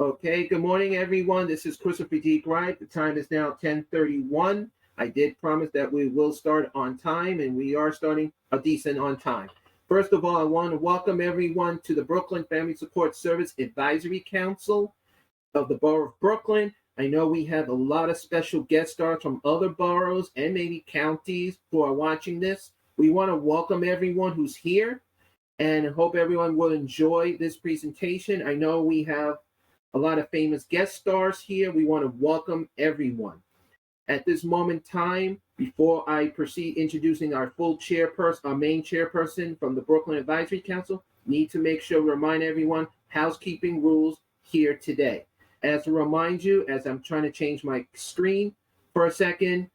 Okay, good morning, everyone. This is Christopher D. Gripe. The time is now 10:31. I did promise that we will start on time, and we are starting a decent on time. First of all, I want to welcome everyone to the Brooklyn Family Support Service Advisory Council of the Borough of Brooklyn. I know we have a lot of special guest stars from other boroughs and maybe counties who are watching this. We want to welcome everyone who's here and hope everyone will enjoy this presentation. I know we have a lot of famous guest stars here. We want to welcome everyone. At this moment in time, before I proceed introducing our full chairperson, our main chairperson from the Brooklyn Advisory Council, need to make sure we remind everyone housekeeping rules here today. As to remind you, as I'm trying to change my screen for a second,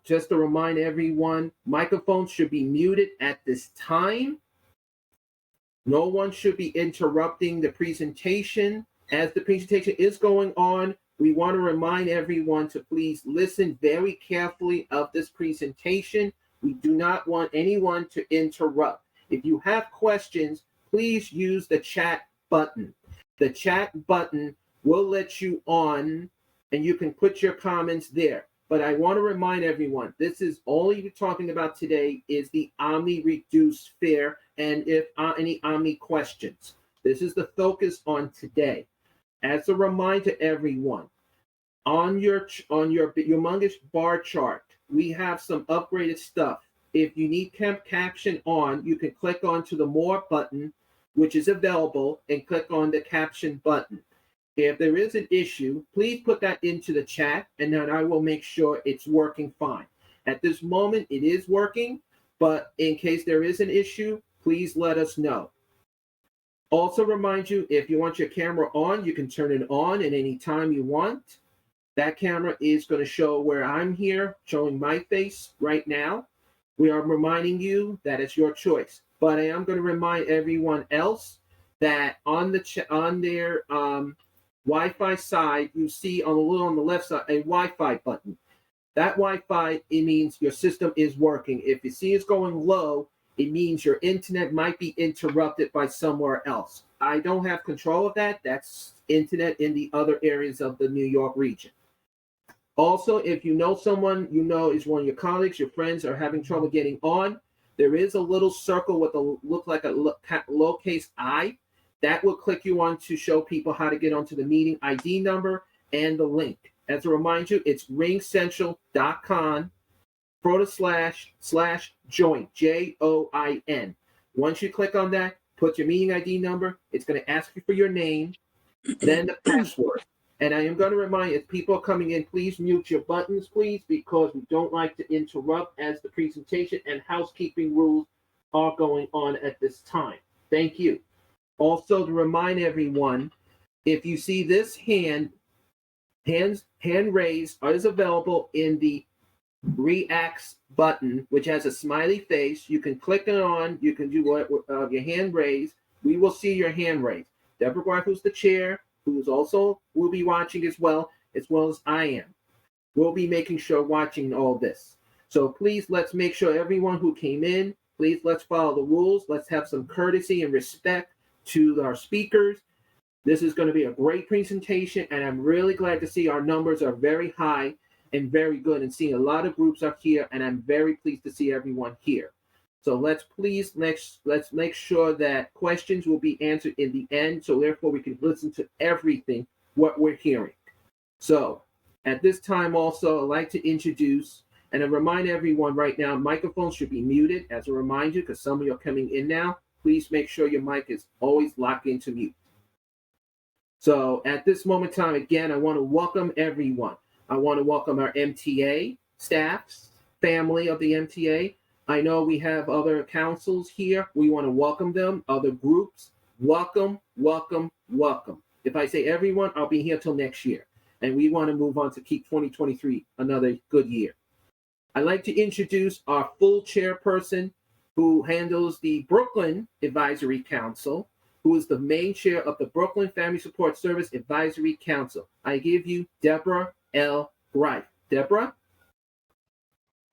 just to remind everyone, microphones should be muted at this time. No one should be interrupting the presentation. As the presentation is going on, we want to remind everyone to please listen very carefully of this presentation. We do not want anyone to interrupt. If you have questions, please use the chat button. The chat button will let you on, and you can put your comments there. But I want to remind everyone, this is all you're talking about today is the Omni reduced fare, and if any Omni questions. This is the focus on today. As a reminder to everyone, on your humongous bar chart, we have some upgraded stuff. If you need caption on, you can click onto the More button, which is available, and click on the Caption button. If there is an issue, please put that into the chat, and then I will make sure it's working fine. At this moment, it is working, but in case there is an issue, please let us know. Also remind you, if you want your camera on, you can turn it on at any time you want. That camera is going to show where I'm here, showing my face right now. We are reminding you that it's your choice. But I am going to remind everyone else that on their Wi-Fi side, you see on the left side a Wi-Fi button. That Wi-Fi, it means your system is working. If you see it's going low, it means your internet might be interrupted by somewhere else. I don't have control of that. That's internet in the other areas of the New York region. Also, if you know someone you know is one of your colleagues, your friends are having trouble getting on, there is a little circle with a look like a lowercase I. That will click you on to show people how to get onto the meeting ID number and the link. As a reminder, it's ringcentral.com//join, JOIN. Once you click on that, put your meeting ID number. It's going to ask you for your name, then the password. And I am going to remind you, if people are coming in, please mute your buttons, please, because we don't like to interrupt as the presentation and housekeeping rules are going on at this time. Thank you. Also, to remind everyone, if you see this hand raised is available in the Reacts button, which has a smiley face. You can click it on. You can do your hand raised. We will see your hand raised. Deborah Garth, who's the chair, who's also will be watching as well as I am. We'll be making sure watching all this. So please, let's make sure everyone who came in, please let's follow the rules. Let's have some courtesy and respect to our speakers. This is going to be a great presentation, and I'm really glad to see our numbers are very high and very good, and seeing a lot of groups are here, and I'm very pleased to see everyone here. So let's make sure that questions will be answered in the end, so therefore we can listen to everything what we're hearing. So at this time also, I'd like to introduce, and I remind everyone right now, microphones should be muted as a reminder, because some of you are coming in now. Please make sure your mic is always locked into mute. So at this moment in time, again, I want to welcome everyone. I want to welcome our MTA staff, family of the MTA. I know we have other councils here. We want to welcome them, other groups. Welcome, welcome, welcome. If I say everyone, I'll be here till next year. And we want to move on to keep 2023 another good year. I'd like to introduce our full chairperson who handles the Brooklyn Advisory Council, who is the main chair of the Brooklyn Family Support Service Advisory Council. I give you Deborah L. Gripe. Deborah?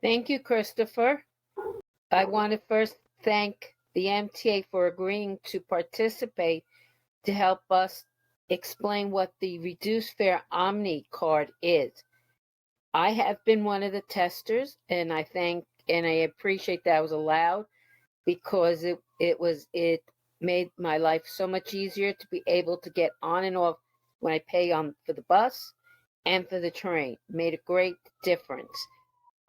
Thank you, Christopher. I want to first thank the MTA for agreeing to participate to help us explain what the reduced fare Omni card is. I have been one of the testers, and I appreciate that I was allowed, because it made my life so much easier to be able to get on and off when I pay for the bus and for the train. Made a great difference.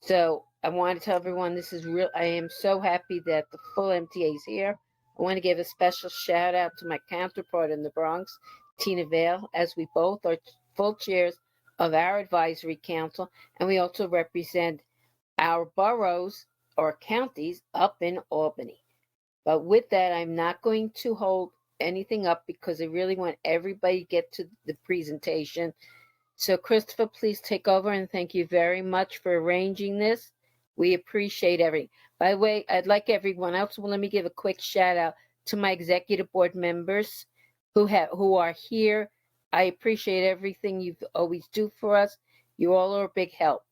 So I want to tell everyone this is real. I am so happy that the full MTA is here. I want to give a special shout out to my counterpart in the Bronx, Tina Vale, as we both are full chairs of our advisory council, and we also represent our boroughs or counties up in Albany. But with that, I'm not going to hold anything up because I really want everybody to get to the presentation. So Christopher, please take over, and thank you very much for arranging this. We appreciate everything. By the way, I'd like everyone else, well, let me give a quick shout out to my executive board members who are here. I appreciate everything you always do for us. You all are a big help.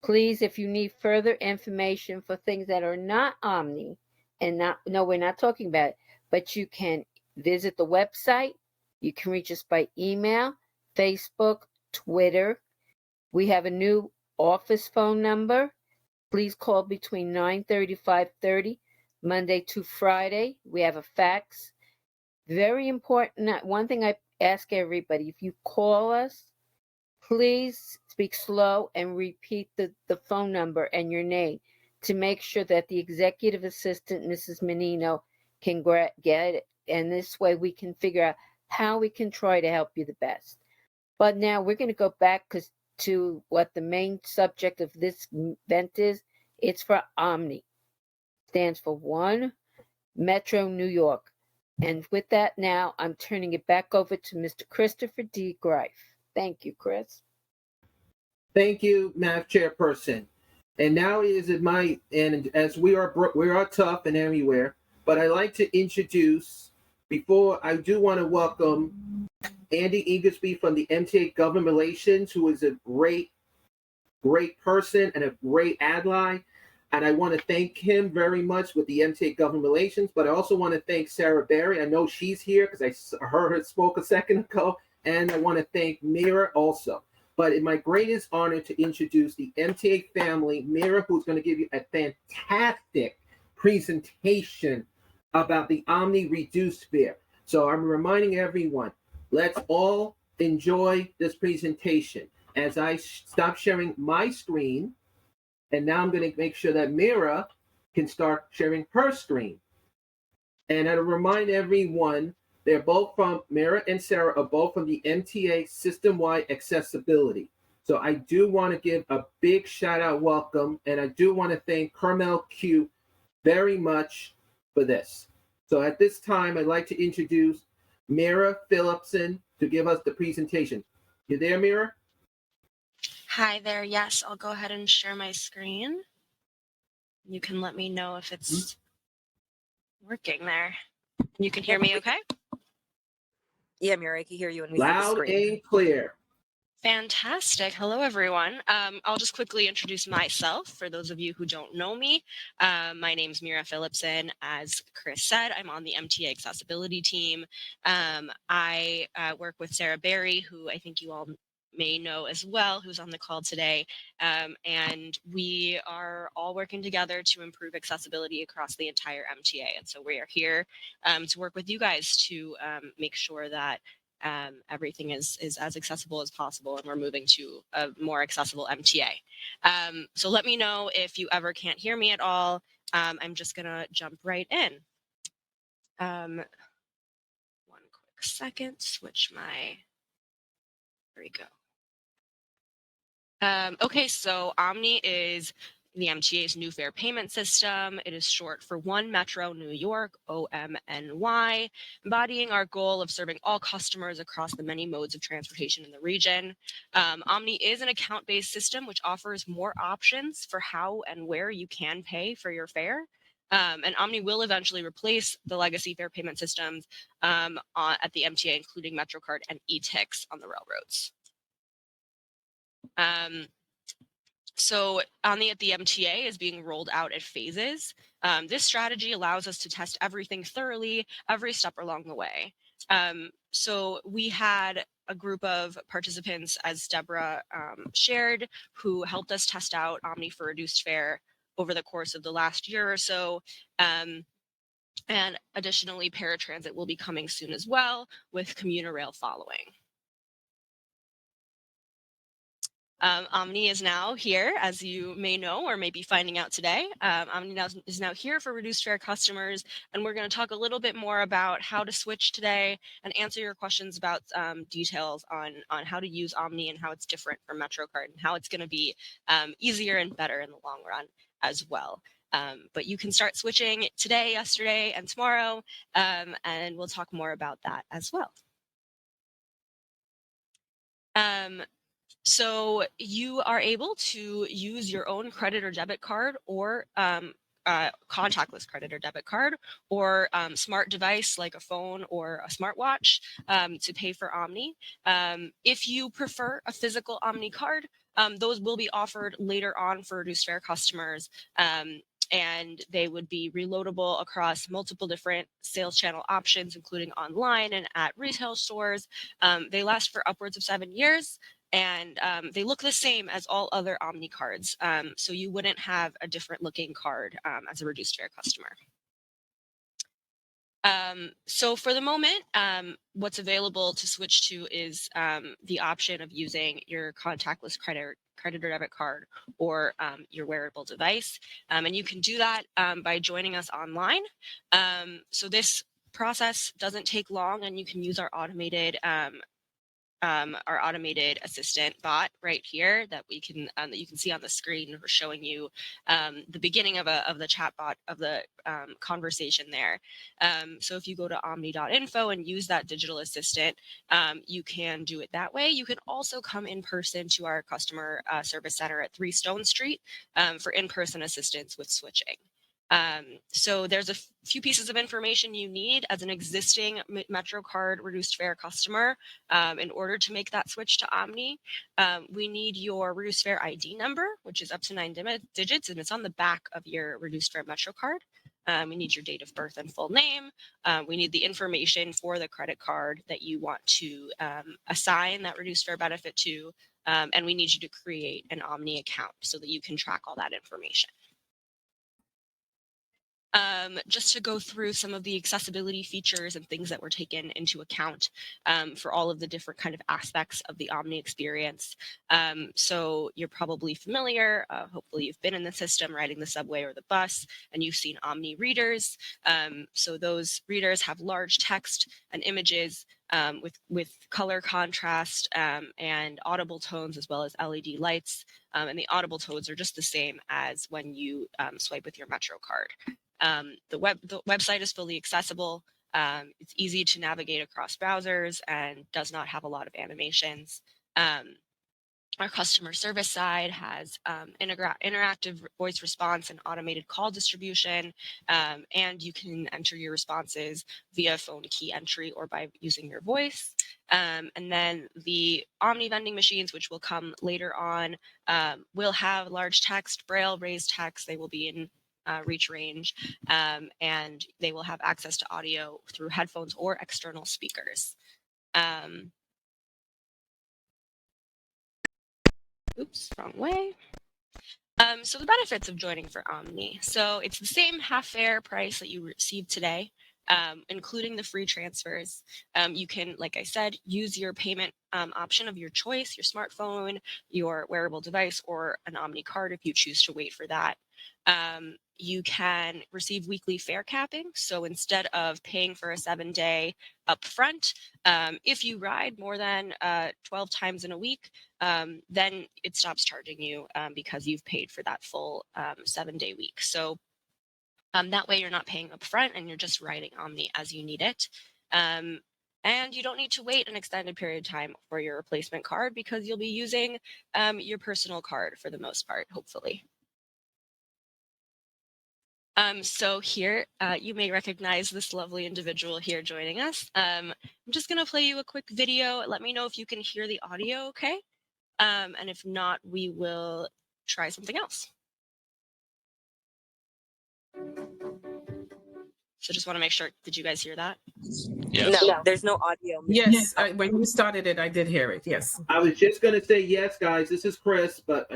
Please, if you need further information for things that are not Omni, we're not talking about it, but you can visit the website. You can reach us by email, Facebook, Twitter. We have a new office phone number. Please call between 9:30 to 5:30, Monday to Friday. We have a fax. Very important. One thing I ask everybody, if you call us, please speak slow and repeat the phone number and your name to make sure that the executive assistant, Mrs. Menino, can get it. And this way we can figure out how we can try to help you the best. But now we're going to go back to what the main subject of this event is. It's for Omni. Stands for One Metro New York. And with that now, I'm turning it back over to Mr. Christopher D. Greif. Thank you, Chris. Thank you, Madam Chairperson. And now and as we are tough and everywhere, but I'd like to introduce, before I do want to welcome Andy Ingersby from the MTA Government Relations, who is a great person and a great ally. And I want to thank him very much with the MTA Government Relations. But I also want to thank Sarah Berry. I know she's here because I heard her spoke a second ago. And I want to thank Mira also. But it's my greatest honor to introduce the MTA family, Mira, who's going to give you a fantastic presentation about the Omni Reduced Fare. So I'm reminding everyone, let's all enjoy this presentation. As I stop sharing my screen, and now I'm going to make sure that Mira can start sharing her screen. And I'll remind everyone, Mira and Sarah are both from the MTA system-wide accessibility. So I do want to give a big shout out welcome, and I do want to thank Carmel Q very much for this. So at this time, I'd like to introduce Mira Phillipson to give us the presentation. You there, Mira? Hi there. Yes, I'll go ahead and share my screen. You can let me know if it's working there. You can hear me okay? Yeah, Mira, I can hear you and we Loud see the screen. and clear. Fantastic. Hello, everyone. I'll just quickly introduce myself for those of you who don't know me. My name's Mira Phillipson. As Chris said, I'm on the MTA accessibility team. I work with Sarah Berry, who I think you all may know as well, who's on the call today. And we are all working together to improve accessibility across the entire MTA. And so we are here to work with you guys to make sure that everything is as accessible as possible, and we're moving to a more accessible MTA. So let me know if you ever can't hear me at all. I'm just gonna jump right in. One quick second, switch my, there we go. Okay, so Omni is the MTA's new fare payment system. It is short for One Metro New York, OMNY, embodying our goal of serving all customers across the many modes of transportation in the region. Omni is an account-based system which offers more options for how and where you can pay for your fare. And Omni will eventually replace the legacy fare payment systems at the MTA, including MetroCard and e-Tix on the railroads. So Omni at the MTA is being rolled out at phases. This strategy allows us to test everything thoroughly every step along the way. So we had a group of participants, as Deborah shared, who helped us test out Omny for reduced fare over the course of the last year or so. And additionally, paratransit will be coming soon as well, with commuter rail following. Omny is now here, as you may know or may be finding out today. Omny is now here for reduced fare customers, and we're going to talk a little bit more about how to switch today and answer your questions about details on how to use Omny and how it's different from MetroCard and how it's going to be easier and better in the long run as well. But you can start switching today, yesterday, and tomorrow, and we'll talk more about that as well. So you are able to use your own credit or debit card or contactless credit or debit card or smart device like a phone or a smartwatch to pay for Omny. If you prefer a physical Omny card, those will be offered later on for reduced fare customers. And they would be reloadable across multiple different sales channel options, including online and at retail stores. They last for upwards of 7 years. And they look the same as all other Omny cards. So you wouldn't have a different looking card as a reduced fare customer. So for the moment, what's available to switch to is the option of using your contactless credit or debit card or your wearable device. And you can do that by joining us online. So this process doesn't take long, and you can use our automated assistant bot right here that we can that you can see on the screen. We're showing you the beginning of the chat bot of the conversation there. So if you go to omny.info and use that digital assistant, you can do it that way. You can also come in person to our customer service center at 3 Stone Street for in-person assistance with switching. So there's a few pieces of information you need as an existing MetroCard reduced fare customer in order to make that switch to Omny. We need your reduced fare ID number, which is up to 9 digits, and it's on the back of your reduced fare MetroCard. We need your date of birth and full name. We need the information for the credit card that you want to assign that reduced fare benefit to, and we need you to create an Omny account so that you can track all that information. Just to go through some of the accessibility features and things that were taken into account for all of the different kind of aspects of the Omny experience. So you're probably familiar, hopefully you've been in the system riding the subway or the bus, and you've seen Omny readers. So those readers have large text and images with color contrast and audible tones, as well as LED lights. And the audible tones are just the same as when you swipe with your MetroCard. The website is fully accessible. It's easy to navigate across browsers and does not have a lot of animations. Our customer service side has interactive voice response and automated call distribution, and you can enter your responses via phone key entry or by using your voice. And then the Omny vending machines, which will come later on, will have large text, braille, raised text. They will be in reach range, and they will have access to audio through headphones or external speakers. Oops, wrong way. So the benefits of joining for Omny. So it's the same half fare price that you received today, including the free transfers. You can, like I said, use your payment option of your choice, your smartphone, your wearable device, or an Omny card if you choose to wait for that. You can receive weekly fare capping. So instead of paying for a 7-day upfront, if you ride more than 12 times in a week, then it stops charging you because you've paid for that full 7-day week. So that way you're not paying upfront and you're just riding Omny as you need it. And you don't need to wait an extended period of time for your replacement card because you'll be using your personal card for the most part, hopefully. So here, you may recognize this lovely individual here joining us. I'm just going to play you a quick video. Let me know if you can hear the audio okay. And if not, we will try something else. So just want to make sure, did you guys hear that? Yes. No, there's no audio. Yes, when you started it, I did hear it. Yes. I was just going to say yes, guys. This is Chris, but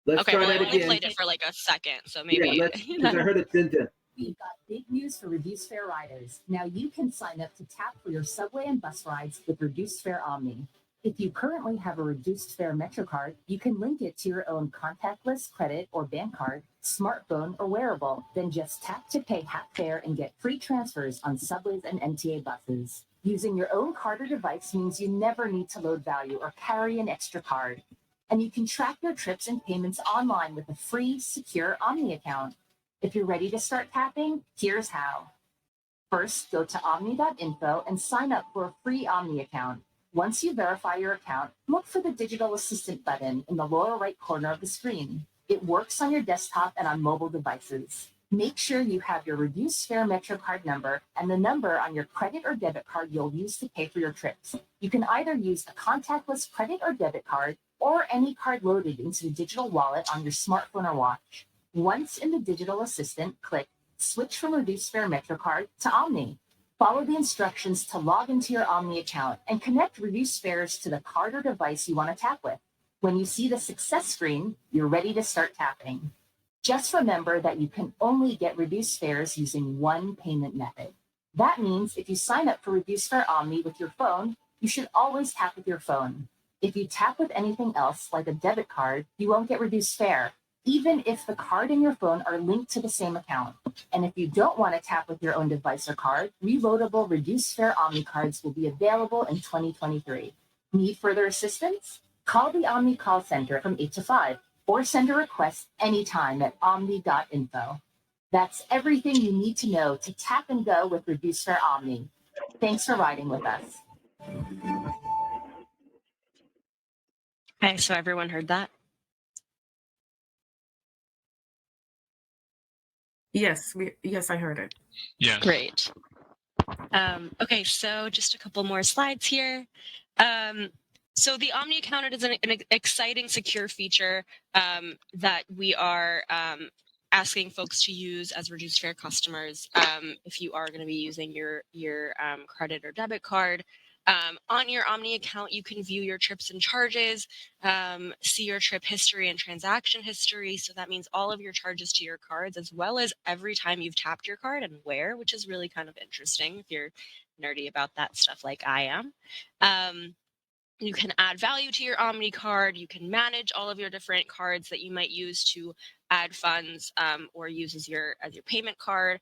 let's Okay, try well, I that only again. played it for like a second, so Yeah, maybe. because I heard it didn't. We've got big news for reduced fare riders. Now you can sign up to tap for your subway and bus rides with reduced fare Omni. If you currently have a reduced fare Metro card, you can link it to your own contactless credit or bank card, smartphone, or wearable. Then just tap to pay half fare and get free transfers on subways and MTA buses. Using your own card or device means you never need to load value or carry an extra card. And you can track your trips and payments online with a free, secure Omni account. If you're ready to start tapping, here's how. First, go to omny.info and sign up for a free Omni account. Once you verify your account, look for the digital assistant button in the lower right corner of the screen. It works on your desktop and on mobile devices. Make sure you have your reduced fare Metro card number and the number on your credit or debit card you'll use to pay for your trips. You can either use a contactless credit or debit card or any card loaded into the digital wallet on your smartphone or watch. Once in the digital assistant, click Switch from Reduced Fare Metro card to Omni. Follow the instructions to log into your Omni account and connect reduced fares to the card or device you want to tap with. When you see the success screen, you're ready to start tapping. Just remember that you can only get reduced fares using one payment method. That means if you sign up for Reduced Fare Omni with your phone, you should always tap with your phone. If you tap with anything else, like a debit card, you won't get reduced fare, even if the card and your phone are linked to the same account. And if you don't want to tap with your own device or card, reloadable reduced fare Omni cards will be available in 2023. Need further assistance? Call the Omni call center from 8 to 5 or send a request anytime at omny.info. That's everything you need to know to tap and go with Reduced Fare Omni. Thanks for riding with us. Okay, so everyone heard that? Yes, I heard it. Yes. Great. Okay, so just a couple more slides here. So the Omni account is an exciting, secure feature that we are asking folks to use as reduced fare customers if you are going to be using your credit or debit card. On your Omni account, you can view your trips and charges, see your trip history and transaction history. So that means all of your charges to your cards, as well as every time you've tapped your card and where, which is really kind of interesting if you're nerdy about that stuff like I am. You can add value to your Omni card. You can manage all of your different cards that you might use to add funds or use as your payment card.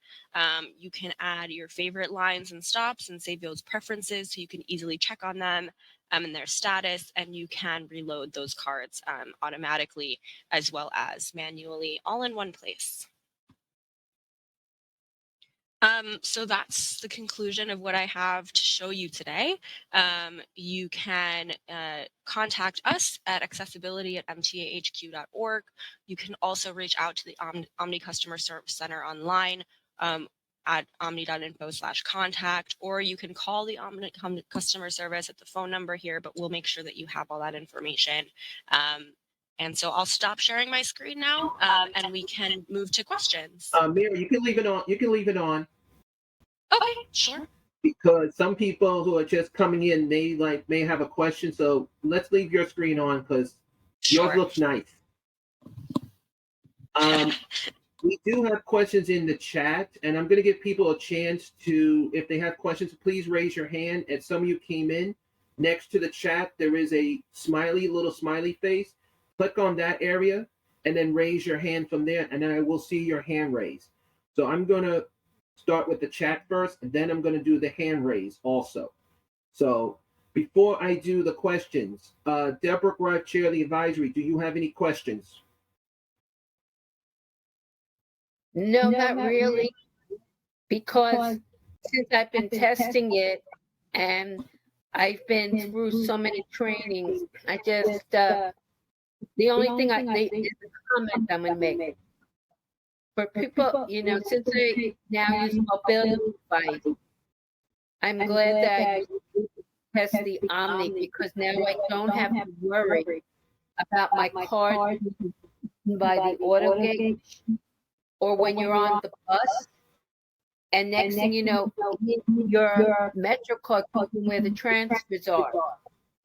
You can add your favorite lines and stops and save those preferences so you can easily check on them and their status, and you can reload those cards automatically as well as manually, all in one place. So that's the conclusion of what I have to show you today. You can contact us at accessibility@mtahq.org. You can also reach out to the Omni Customer Service Center online at omny.info/contact, or you can call the Omni Customer Service at the phone number here, but we'll make sure that you have all that information. And so I'll stop sharing my screen now, and we can move to questions. Mary, you can leave it on. You can leave it on. Okay, sure. Because some people who are just coming in may have a question. So let's leave your screen on because yours looks nice. We do have questions in the chat, and I'm going to give people a chance to, if they have questions, please raise your hand. And some of you came in. Next to the chat, there is a little smiley face. Click on that area and then raise your hand from there, and then I will see your hand raised. So I'm going to start with the chat first, and then I'm going to do the hand raise also. So before I do the questions, Deborah Greif, Chair of the Advisory, do you have any questions? No, not really, because since I've been testing it and I've been through so many trainings, I just, the only thing is a comment I'm going to make. For people, since I now use mobility device, I'm glad that I test the Omni because now I don't have to worry about my card by the auto gate or when you're on the bus And next thing you know, your Metro card comes in where the transfers are.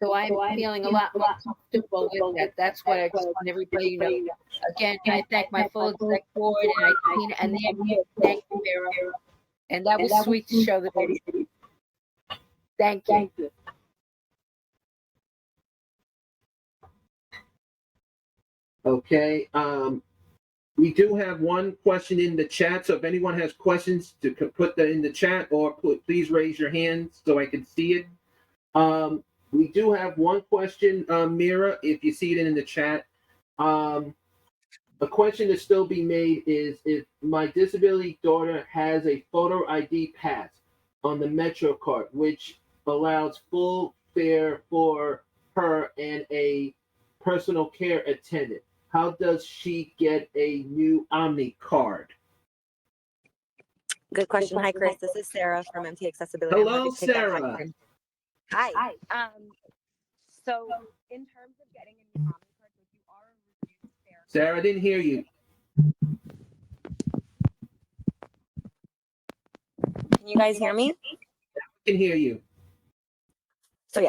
So I'm feeling a lot more comfortable with that. That's what I just want everybody to know. Again, I thank my full exec board and I and the MBA. Thank you, Vera. And that was sweet to show the video. Thank you. Okay. We do have one question in the chat. So if anyone has questions, to put that in the chat, or please raise your hand so I can see it. We do have one question, Mira, if you see it in the chat. A question that's still being made is if my disability daughter has a photo ID pass on the Metro card, which allows full fare for her and a personal care attendant. How does she get a new Omni card? Good question. Hi, Chris. This is Sarah from MT Accessibility. I'm Hello, happy to take that Sarah. question. Hi. So in terms of getting a new Omni card, if you are a reduced fare. Sarah, I didn't hear you. Can you guys hear me? I can hear you.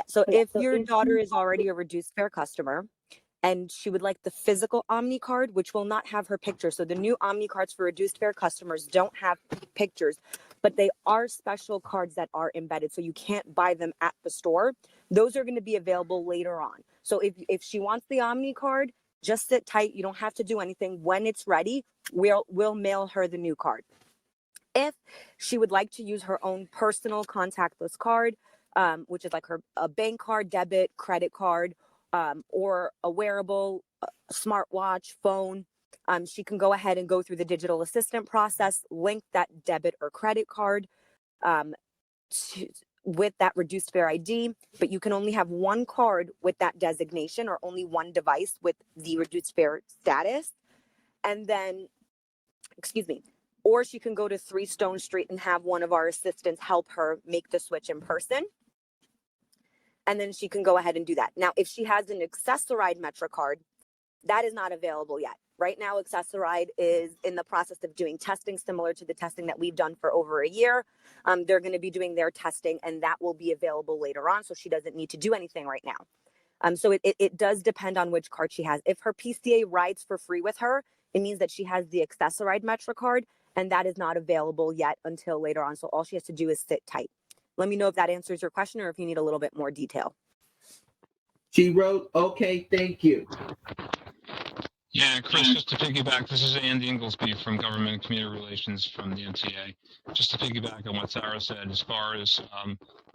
So if your daughter is already a reduced fare customer and she would like the physical Omni card, which will not have her picture. So the new Omni cards for reduced fare customers don't have pictures, but they are special cards that are embedded. So you can't buy them at the store. Those are going to be available later on. So if she wants the Omni card, just sit tight. You don't have to do anything. When it's ready, we'll mail her the new card. If she would like to use her own personal contactless card, which is like a bank card, debit, credit card, or a wearable smartwatch, phone, she can go ahead and go through the digital assistant process, link that debit or credit card with that reduced fare ID, but you can only have one card with that designation or only one device with the reduced fare status. And then, or she can go to 3 Stone Street and have one of our assistants help her make the switch in person. And then she can go ahead and do that. Now, if she has an Accessoride Metro card, that is not available yet. Right now, Accessoride is in the process of doing testing similar to the testing that we've done for over a year. They're going to be doing their testing and that will be available later on. So she doesn't need to do anything right now. So it does depend on which card she has. If her PCA rides for free with her, it means that she has the Accessoride Metro card and that is not available yet until later on. So all she has to do is sit tight. Let me know if that answers your question or if you need a little bit more detail. She wrote, okay, thank you. Yeah, Chris, just to piggyback, this is Andy Inglesby from Government and Community Relations from the MTA. Just to piggyback on what Sarah said, as far as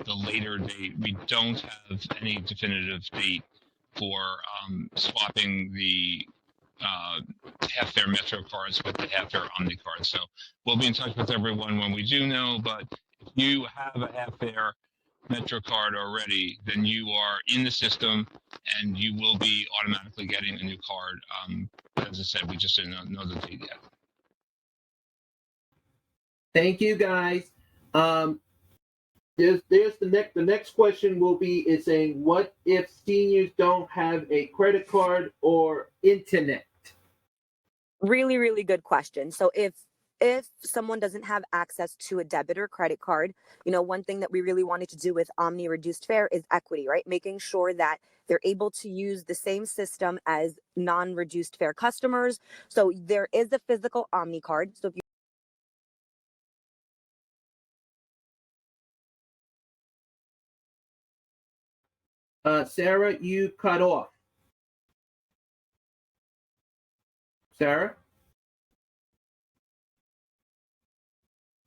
the later date, we don't have any definitive date for swapping the half-fare Metro cards with the half-fare Omni cards. So we'll be in touch with everyone when we do know, but if you have a half-fare Metro card already, then you are in the system and you will be automatically getting a new card. As I said, we just didn't know the date yet. Thank you, guys. There's the next question will be is saying, what if seniors don't have a credit card or internet? Really, really good question. So if someone doesn't have access to a debit or credit card, one thing that we really wanted to do with Omni Reduced Fare is equity, right? Making sure that they're able to use the same system as non-reduced fare customers. So there is a physical Omni card. So if you Sarah, you cut off. Sarah?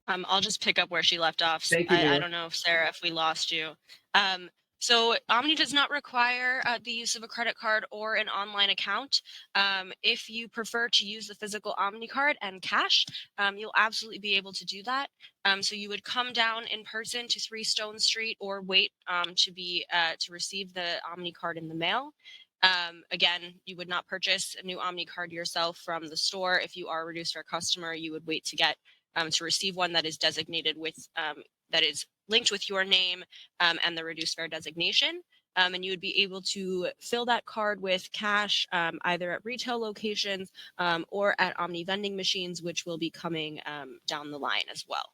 I'll just pick up where she left off. Thank you, I don't know if Sarah, if we lost you. So Omni does not require the use of a credit card or an online account. If you prefer to use the physical Omni card and cash, you'll absolutely be able to do that. So you would come down in person to 3 Stone Street or wait to receive the Omni card in the mail. Again, you would not purchase a new Omni card yourself from the store. If you are a reduced fare customer, you would wait to get to receive one that is designated with that is linked with your name and the reduced fare designation. And you would be able to fill that card with cash either at retail locations or at Omni vending machines, which will be coming down the line as well.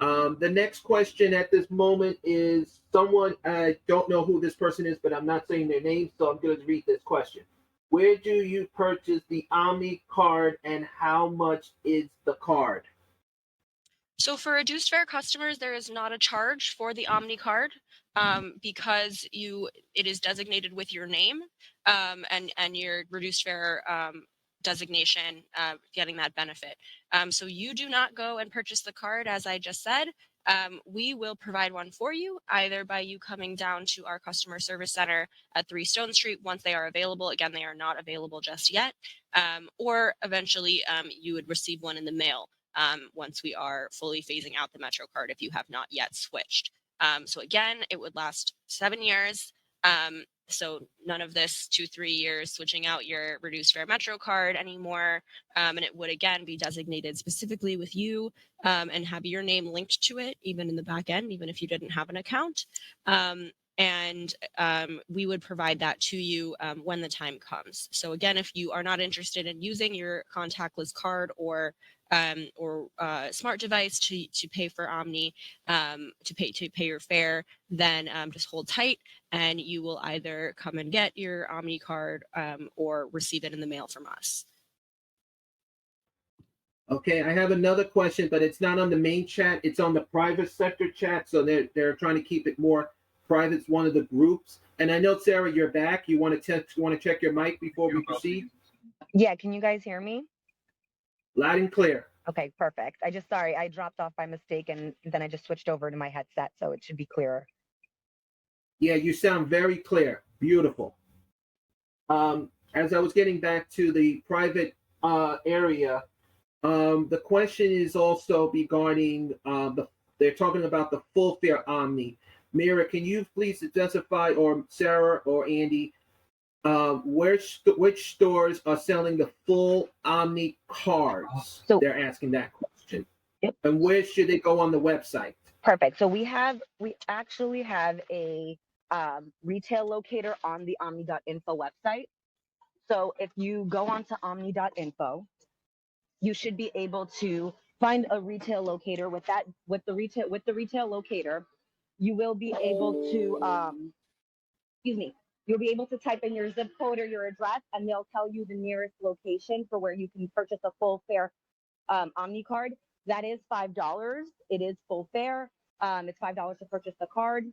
The next question at this moment is someone, I don't know who this person is, but I'm not saying their name, so I'm going to read this question. Where do you purchase the Omni card and how much is the card? So for reduced fare customers, there is not a charge for the Omni card because it is designated with your name and your reduced fare designation, getting that benefit. So you do not go and purchase the card, as I just said. We will provide one for you, either by you coming down to our customer service center at 3 Stone Street once they are available. Again, they are not available just yet. Or eventually you would receive one in the mail once we are fully phasing out the Metro card if you have not yet switched. So again, it would last 7 years. So none of this 2-3 years switching out your reduced fare Metro card anymore. And it would again be designated specifically with you and have your name linked to it, even in the back end, even if you didn't have an account. And we would provide that to you when the time comes. So again, if you are not interested in using your contactless card or smart device to pay for Omni, to pay your fare, then just hold tight, and you will either come and get your Omni card or receive it in the mail from us. Okay, I have another question, but it's not on the main chat. It's on the private sector chat, so they're trying to keep it more private. It's one of the groups. And I know, Sarah, you're back. You want to check your mic before we proceed? Yeah, can you guys hear me? Loud and clear. Okay, perfect. Sorry, I dropped off by mistake and then I just switched over to my headset, so it should be clearer. Yeah, you sound very clear. Beautiful. As I was getting back to the private area, the question is also regarding they're talking about the full fare Omni. Mira, can you please specify, or Sarah or Andy, which stores are selling the full Omni cards? So they're asking that question. Yep. And where should they go on the website? Perfect. So we actually have a retail locator on the omny.info website. So if you go onto omny.info, you should be able to find a retail locator with the retail locator. You will be able to you'll be able to type in your zip code or your address, and they'll tell you the nearest location for where you can purchase a full fare Omni card. That is $5. It is full fare. It's $5 to purchase the card,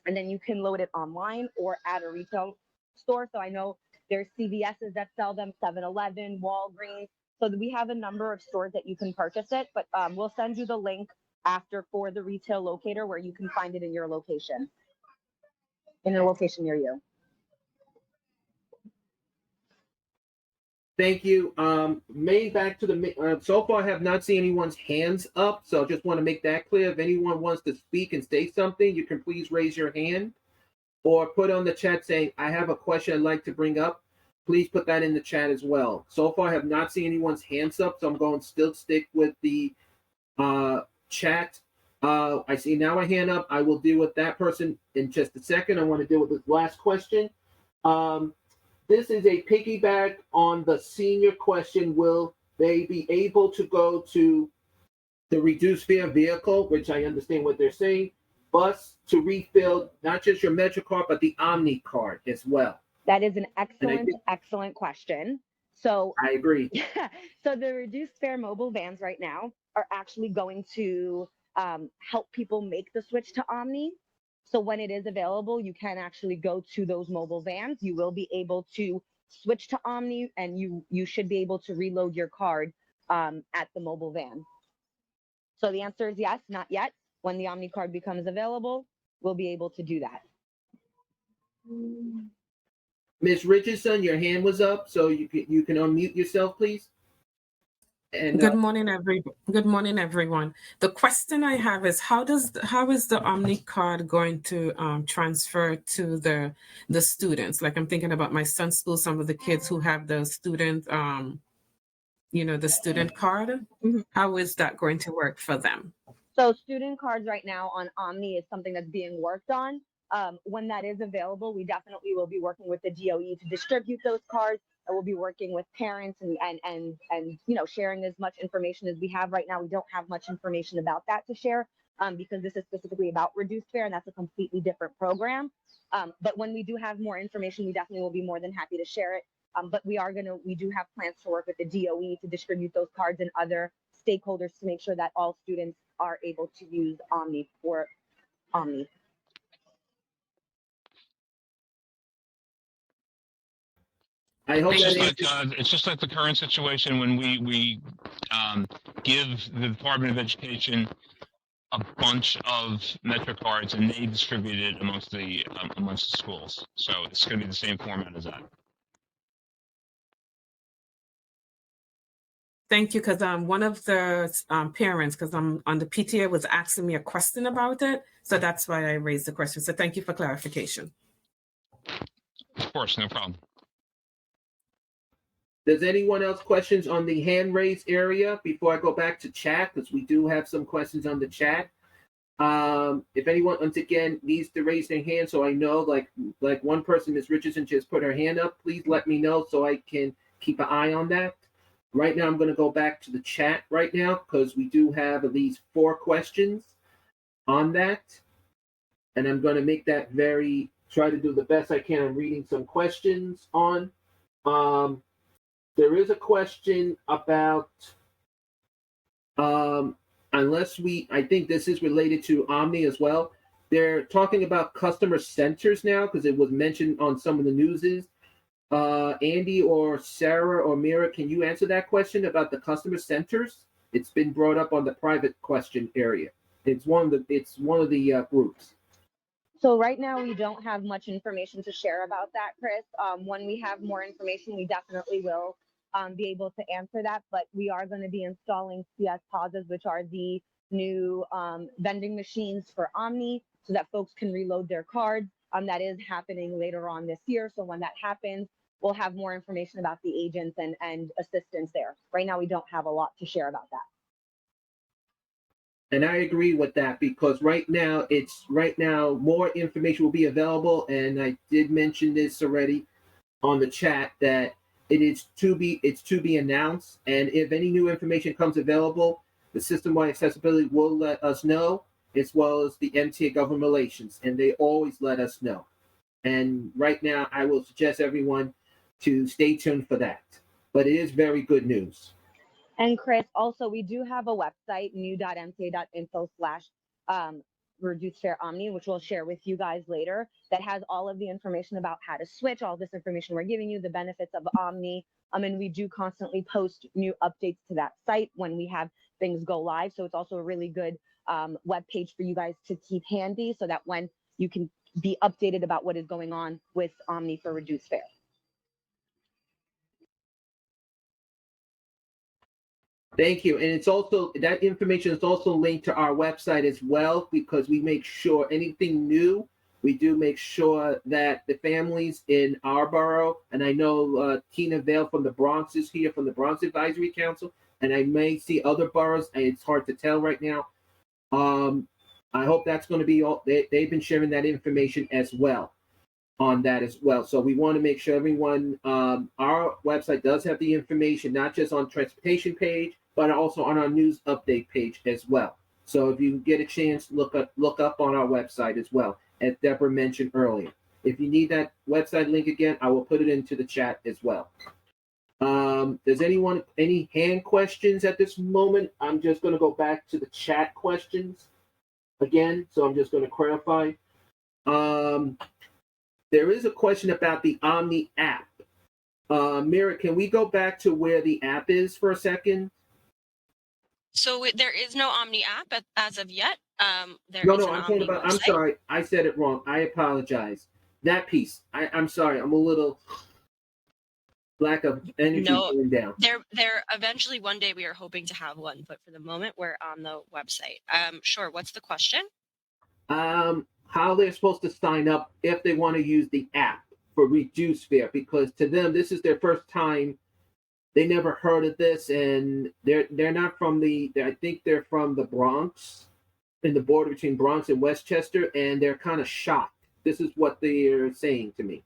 and then you can load it online or at a retail store. So I know there's CVS's that sell them, 7-Eleven, Walgreens. So we have a number of stores that you can purchase it, but we'll send you the link after for the retail locator where you can find it in your location, in a location near you. Thank you. Back to the so far I have not seen anyone's hands up, so I just want to make that clear. If anyone wants to speak and say something, you can please raise your hand or put on the chat saying, I have a question I'd like to bring up. Please put that in the chat as well. So far I have not seen anyone's hands up, so I'm going to still stick with the chat. I see now a hand up. I will deal with that person in just a second. I want to deal with this last question. This is a piggyback on the senior question. Will they be able to go to the reduced fare vehicle, which I understand what they're saying, bus to refill not just your Metro card, but the Omni card as well? That is an excellent question. So I agree. So the reduced fare mobile vans right now are actually going to help people make the switch to Omni. So when it is available, you can actually go to those mobile vans. You will be able to switch to Omni, and you should be able to reload your card at the mobile van. So the answer is yes, not yet. When the Omni card becomes available, we'll be able to do that. Ms. Richardson, your hand was up, so you can unmute yourself, please. And Good morning, everyone. The question I have is how is the Omni card going to transfer to the students? Like I'm thinking about my son's school, some of the kids who have the student the student card. How is that going to work for them? So student cards right now on Omni is something that's being worked on. When that is available, we definitely will be working with the DOE to distribute those cards I will be working with parents and sharing as much information as we have right now. We don't have much information about that to share because this is specifically about reduced fare, and that's a completely different program. But when we do have more information, we definitely will be more than happy to share it. But we do have plans to work with the DOE to distribute those cards and other stakeholders to make sure that all students are able to use Omny for Omny. I hope it's just like the current situation when we give the Department of Education a bunch of Metro cards and they distribute it amongst the schools. So it's going to be the same format as that. Thank you, because one of the parents, because I'm on the PTA, was asking me a question about it. So that's why I raised the question. So thank you for clarification. Of course, no problem. Does anyone else questions on the hand raise area before I go back to chat? Because we do have some questions on the chat. If anyone, once again, needs to raise their hand so I know, like one person, Ms. Richardson, just put her hand up, please let me know so I can keep an eye on that. Right now, I'm going to go back to the chat right now because we do have at least 4 questions on that. And I'm going to make that try to do the best I can on reading some questions on. There is a question about, I think this is related to Omny as well. They're talking about customer centers now because it was mentioned on some of the newses. Andy or Sarah or Mira, can you answer that question about the customer centers? It's been brought up on the private question area. It's one of the groups. So right now we don't have much information to share about that, Chris. When we have more information, we definitely will be able to answer that. But we are going to be installing CS pauses, which are the new vending machines for Omny, so that folks can reload their cards. That is happening later on this year. So when that happens, we'll have more information about the agents and assistance there. Right now, we don't have a lot to share about that. And I agree with that because right now more information will be available. And I did mention this already on the chat that it's to be announced. And if any new information comes available, the system-wide accessibility will let us know, as well as the MTA government relations, and they always let us know. And right now, I will suggest everyone to stay tuned for that. But it is very good news. And Chris, also, we do have a website, new.mta.info/reduced fare Omny, which we'll share with you guys later, that has all of the information about how to switch, all this information we're giving you, the benefits of Omny. And we do constantly post new updates to that site when we have things go live. So it's also a really good web page for you guys to keep handy so that when you can be updated about what is going on with Omny for reduced fare. Thank you. And it's also, that information is also linked to our website as well, because we make sure anything new, we do make sure that the families in our borough, and I know Tina Vale from the Bronx is here from the Bronx Advisory Council, and I may see other boroughs, and it's hard to tell right now. I hope that's going to be all, they've been sharing that information as well on that as well. So we want to make sure everyone, our website does have the information, not just on transportation page, but also on our news update page as well. So if you get a chance, look up on our website as well, as Deborah mentioned earlier. If you need that website link again, I will put it into the chat as well. Does anyone, any hand questions at this moment? I'm just going to go back to the chat questions again. So I'm just going to clarify. There is a question about the Omny app. Mira, can we go back to where the app is for a second? So there is no Omny app as of yet. I'm talking about, I'm sorry, I said it wrong. I apologize. That piece, I'm sorry, I'm a little lack of energy going down. There eventually one day we are hoping to have one, but for the moment we're on the website. Sure, what's the question? How they're supposed to sign up if they want to use the app for reduced fare, because to them this is their first time. They never heard of this, and they're not from I think they're from the Bronx, in the border between Bronx and Westchester, and they're kind of shocked. This is what they're saying to me.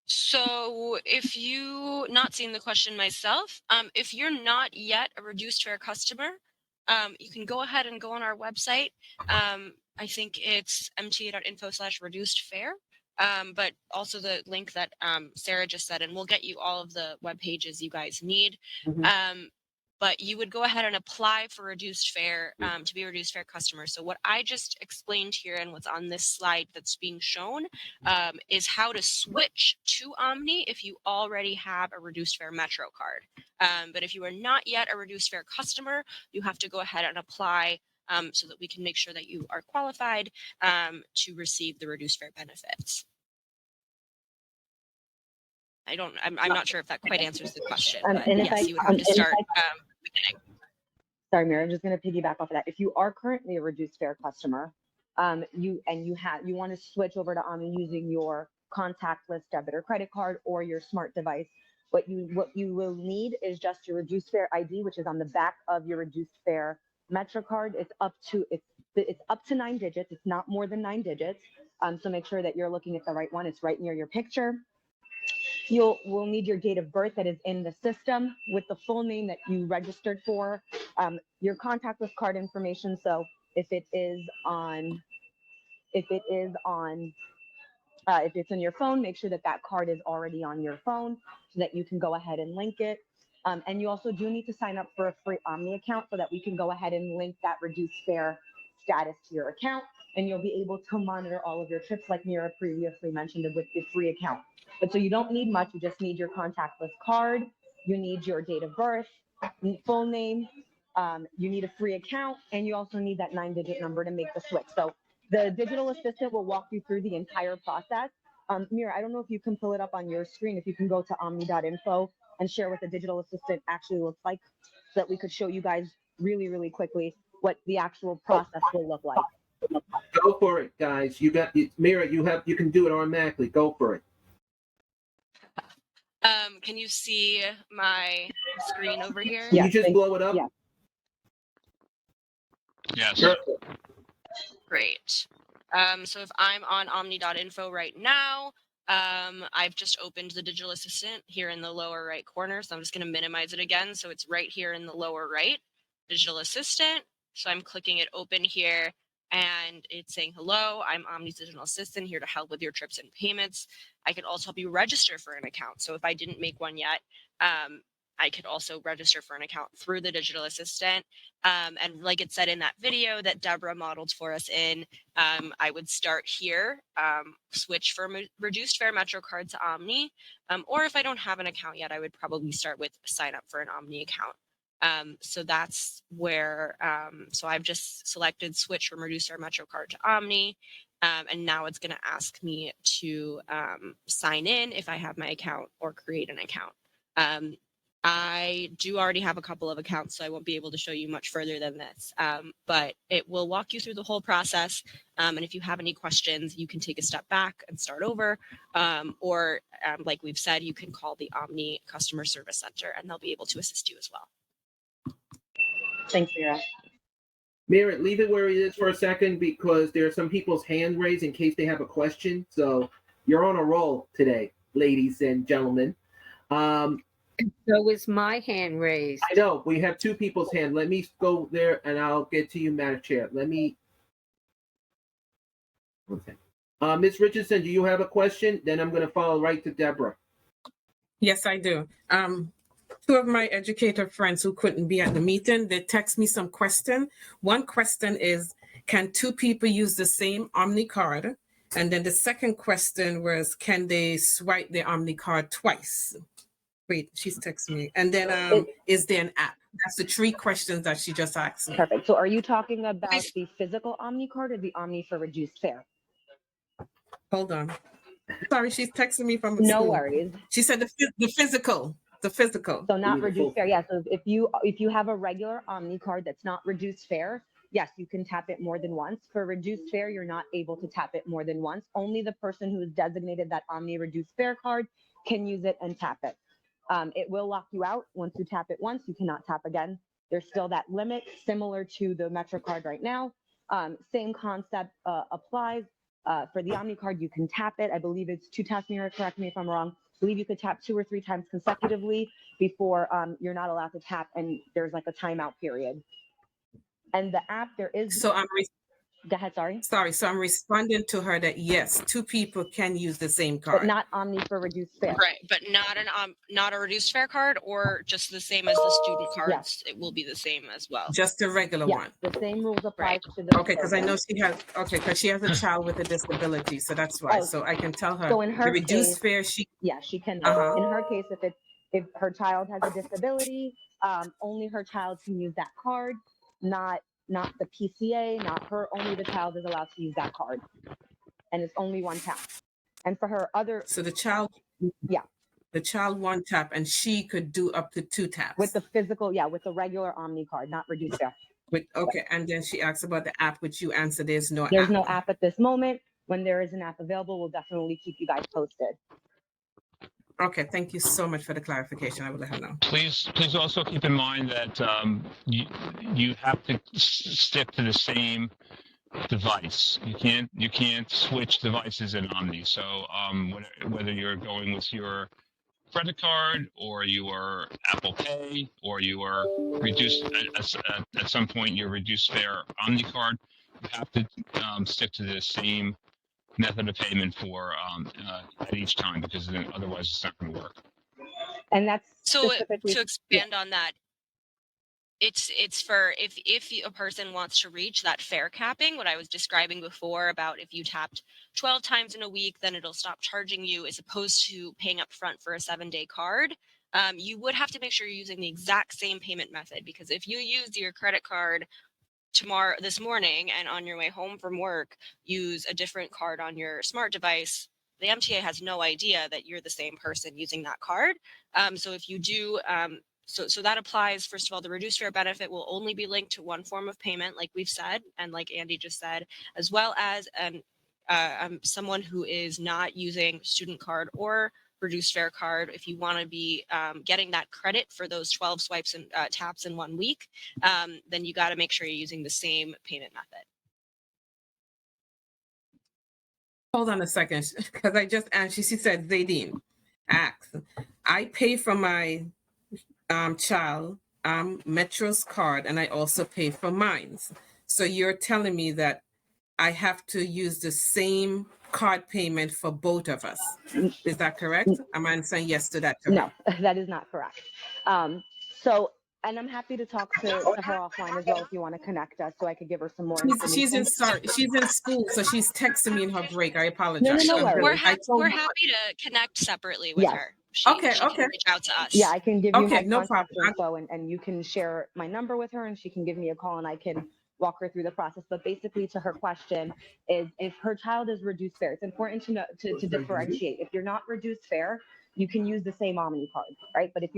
So if you not seen the question myself, if you're not yet a reduced fare customer, you can go ahead and go on our website. I think it's mta.info/reduced fare. But also the link that Sarah just said, and we'll get you all of the web pages you guys need. But you would go ahead and apply for reduced fare to be a reduced fare customer. So what I just explained here and what's on this slide that's being shown is how to switch to Omni if you already have a reduced fare Metro card. But if you are not yet a reduced fare customer, you have to go ahead and apply so that we can make sure that you are qualified to receive the reduced fare benefits. I'm not sure if that quite answers the question, but yes, you would have to start beginning. Sorry, Mary, I'm just going to piggyback off of that. If you are currently a reduced fare customer, you want to switch over to Omni using your contactless debit or credit card or your smart device, what you will need is just your reduced fare ID, which is on the back of your reduced fare Metro card. It's up to 9 digits. It's not more than 9 digits. So make sure that you're looking at the right one. It's right near your picture. We'll need your date of birth that is in the system with the full name that you registered for, your contactless card information. So if it's in your phone, make sure that that card is already on your phone so that you can go ahead and link it. And you also do need to sign up for a free Omni account so that we can go ahead and link that reduced fare status to your account. And you'll be able to monitor all of your trips like Mira previously mentioned with the free account. But so you don't need much, you just need your contactless card, you need your date of birth, full name, you need a free account, and you also need that 9-digit number to make the switch. So the digital assistant will walk you through the entire process. Mira, I don't know if you can pull it up on your screen, if you can go to omny.info and share what the digital assistant actually looks like so that we could show you guys really, really quickly what the actual process will look like. Go for it, guys. Mira, you can do it automatically. Go for it. Can you see my screen over here? Can you just blow it up? Yeah. Yes. Perfect. Great. So if I'm on omny.info right now, I've just opened the digital assistant here in the lower right corner. So I'm just going to minimize it again. So it's right here in the lower right, digital assistant. So I'm clicking it open here and it's saying, hello, I'm Omni's digital assistant here to help with your trips and payments. I could also help you register for an account. So if I didn't make one yet, I could also register for an account through the digital assistant. And like it said in that video that Deborah modeled for us in, I would start here, switch from reduced fare Metro card to Omni. Or if I don't have an account yet, I would probably start with sign up for an Omni account. So that's where, so I've just selected switch from reduced fare Metro card to Omni. And now it's going to ask me to sign in if I have my account or create an account. I do already have a couple of accounts, so I won't be able to show you much further than this, but it will walk you through the whole process. And if you have any questions, you can take a step back and start over. Or like we've said, you can call the Omni Customer Service Center and they'll be able to assist you as well. Thanks, Mira. Mira, leave it where it is for a second because there are some people's hand raised in case they have a question. So you're on a roll today, ladies and gentlemen. So is my hand raised. I know we have 2 people's hand. Let me go there and I'll get to you, Madam Chair. Let me. Okay. Ms. Richardson, do you have a question? Then I'm going to follow right to Deborah. Yes, I do. 2 of my educator friends who couldn't be at the meeting, they text me some question. One question is, can 2 people use the same Omni card? And then the second question was, can they swipe the Omni card twice? Wait, she's texting me. And then is there an app? That's the 3 questions that she just asked me. Perfect. So are you talking about the physical Omni card or the Omni for reduced fare? Hold on. Sorry, she's texting me from the No school. worries. She said the physical. So not reduced fare. Yeah. So if you have a regular Omni card that's not reduced fare, yes, you can tap it more than once. For reduced fare, you're not able to tap it more than once. Only the person who is designated that Omni reduced fare card can use it and tap it. It will lock you out. Once you tap it once, you cannot tap again. There's still that limit, similar to the Metro card right now. Same concept applies. For the Omni card, you can tap it. I believe it's 2 taps, Mira, correct me if I'm wrong. I believe you could tap 2 or 3 times consecutively before you're not allowed to tap, and there's like a timeout period. And the app, there is. So Go ahead, sorry. sorry. So I'm responding to her that yes, 2 people can use the same But card. not Omni for reduced fare. Right, but not a reduced fare card, or just the same as the student cards. Yes. It will be the same as well. Just the regular Yes, one. the same rules apply Right. to those. Okay, because I know programs. because she has a child with a disability, so that's why. Oh, So I can tell her so in the her reduced case, fare. She yeah, she can. Uh-huh. In her case, if her child has a disability, only her child can use that card, not the PCA, not her. Only the child is allowed to use that card, and it's only 1 tap. And for her other, So the child, yeah, the child 1 tap, and she could do up to 2 taps. with the physical, yeah, with the regular Omni card, not reduced fare. Okay, and then she asks about the app, which you answer. There's no app at this moment. When there is an app available, we'll definitely keep you guys posted. Okay, thank you so much for the clarification. I will let her know. Please also keep in mind that you have to stick to the same device. You can't switch devices in Omni. So whether you're going with your credit card or your Apple Pay or your reduced at some point your reduced fare Omni card, you have to stick to the same method of payment for at each time, because then otherwise it's not going to work. And that's So specifically to expand on that, it's for if a person wants to reach that fare capping, what I was describing before about if you tapped 12 times in a week, then it'll stop charging you, as opposed to paying up front for a 7-day card. You would have to make sure you're using the exact same payment method, because if you use your credit card this morning and on your way home from work use a different card on your smart device, the MTA has no idea that you're the same person using that card. So if you do, so that applies. First of all, the reduced fare benefit will only be linked to one form of payment, like we've said, and like Andy just said, as well as someone who is not using student card or reduced fare card. If you want to be getting that credit for those 12 swipes and taps in 1 week, then you got to make sure you're using the same payment method. Hold on a second, because I just she said, Zaidine asks, I pay for my child Metro's card, and I also pay for mine. So you're telling me that I have to use the same card payment for both of us. Is that correct? Am I saying yes to that? No, that is not correct. So, and I'm happy to talk to her offline as well if you want to connect us, so I could give her some more information. She's in school, so she's texting me in her break. I apologize. No We're happy to connect separately with her. She can reach out to us. Yeah, I can give you my no contact problem. info, and you can share my number with her, and she can give me a call, and I can walk her through the process. But basically, to her question is, if her child is reduced fare, it's important to know to differentiate. If you're not reduced fare, you can use the same Omni card, right? But if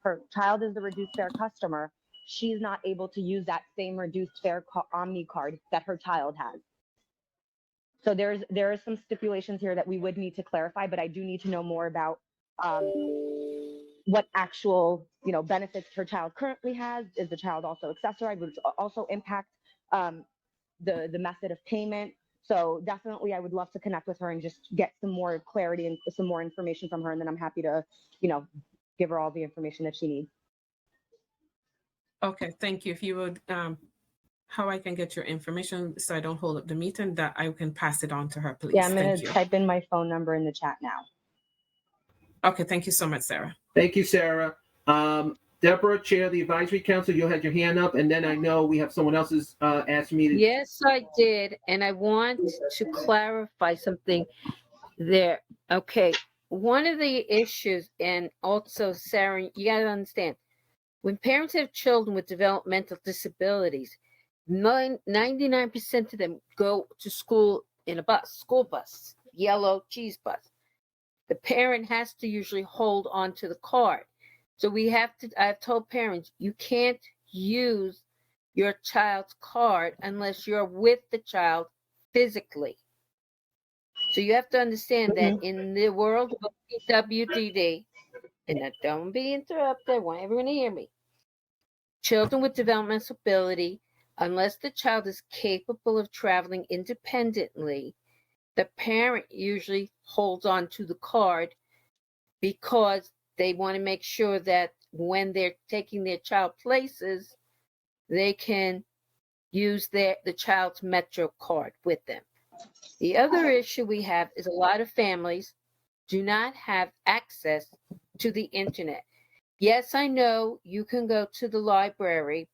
her child is the reduced fare customer, she's not able to use that same reduced fare Omni card that her child has. So there are some stipulations here that we would need to clarify, but I do need to know more about what actual benefits her child currently has. Is the child also accessorized, which also impact the method of payment? So definitely, I would love to connect with her and just get some more clarity and some more information from her, and then I'm happy to give her all the information that she needs. Okay, thank you. If you would, how I can get your information so I don't hold up the meeting, that I can pass it on to her, please. Yeah, I'm going to type in my phone number in the chat now. Okay, thank you so much, Sarah. Thank you, Sarah. Deborah, Chair of the Advisory Council, you had your hand up, and then I know we have someone else's asking me to. Yes, I did, and I want to clarify something there. Okay, one of the issues, and also, Sarah, you got to understand, when parents have children with developmental disabilities, 99% of them go to school in a school bus, yellow cheese bus. The parent has to usually hold on to the card. So I've told parents, you can't use your child's card unless you're with the child physically. So you have to understand that in the world of WDD, and now don't be interrupted, I want everyone to hear me. Children with developmental ability, unless the child is capable of traveling independently, the parent usually holds on to the card because they want to make sure that when they're taking their child places, they can use the child's Metro card with them. The other issue we have is a lot of families do not have access to the internet. Yes, I know you can go to the library,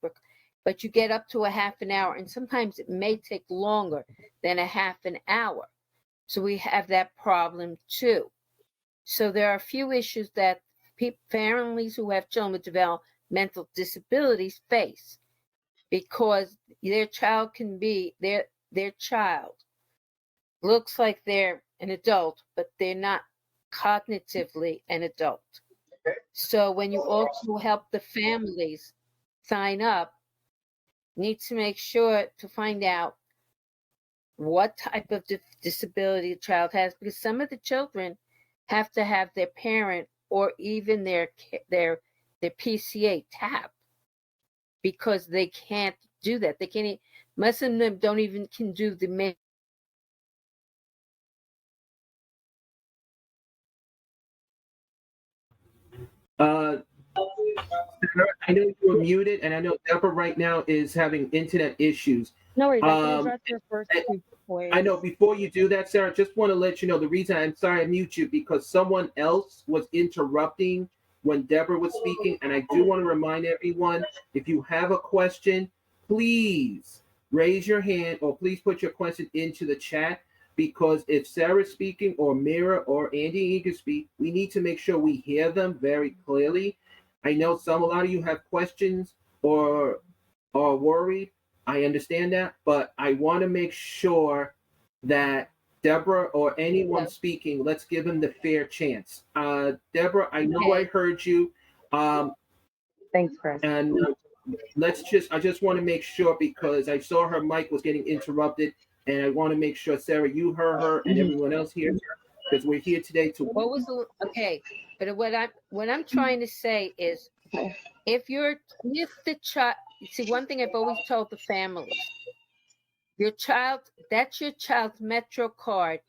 but you get up to a half an hour, and sometimes it may take longer than a half an hour. So we have that problem too. So there are a few issues that families who have children with developmental disabilities face, because their child can be their child looks like they're an adult, but they're not cognitively an adult. So when you also help the families sign up, need to make sure to find out what type of disability the child has, because some of the children have to have their parent or even their PCA tap, because they can't do that. They can't. Most of them don't even can do the main. I know you were muted, and I know Deborah right now is having internet issues. No worries. I can Um, address your first two points. I know before you do that, Sarah, just want to let you know the reason I'm sorry I mute you, because someone else was interrupting when Deborah was speaking. And I do want to remind everyone, if you have a question, please raise your hand or please put your question into the chat, because if Sarah's speaking or Mira or Andy Eager speak, we need to make sure we hear them very clearly. I know a lot of you have questions or are worried. I understand that, but I want to make sure that Deborah or anyone speaking, let's give them the fair chance. Deborah, I know I heard you. Thanks, Chris. And I just want to make sure, because I saw her mic was getting interrupted, and I want to make sure, Sarah, you heard her and everyone else here, because we're here today to. What was the okay? But what I'm trying to say is, if the child, see, one thing I've always told the families, that's your child's Metro card,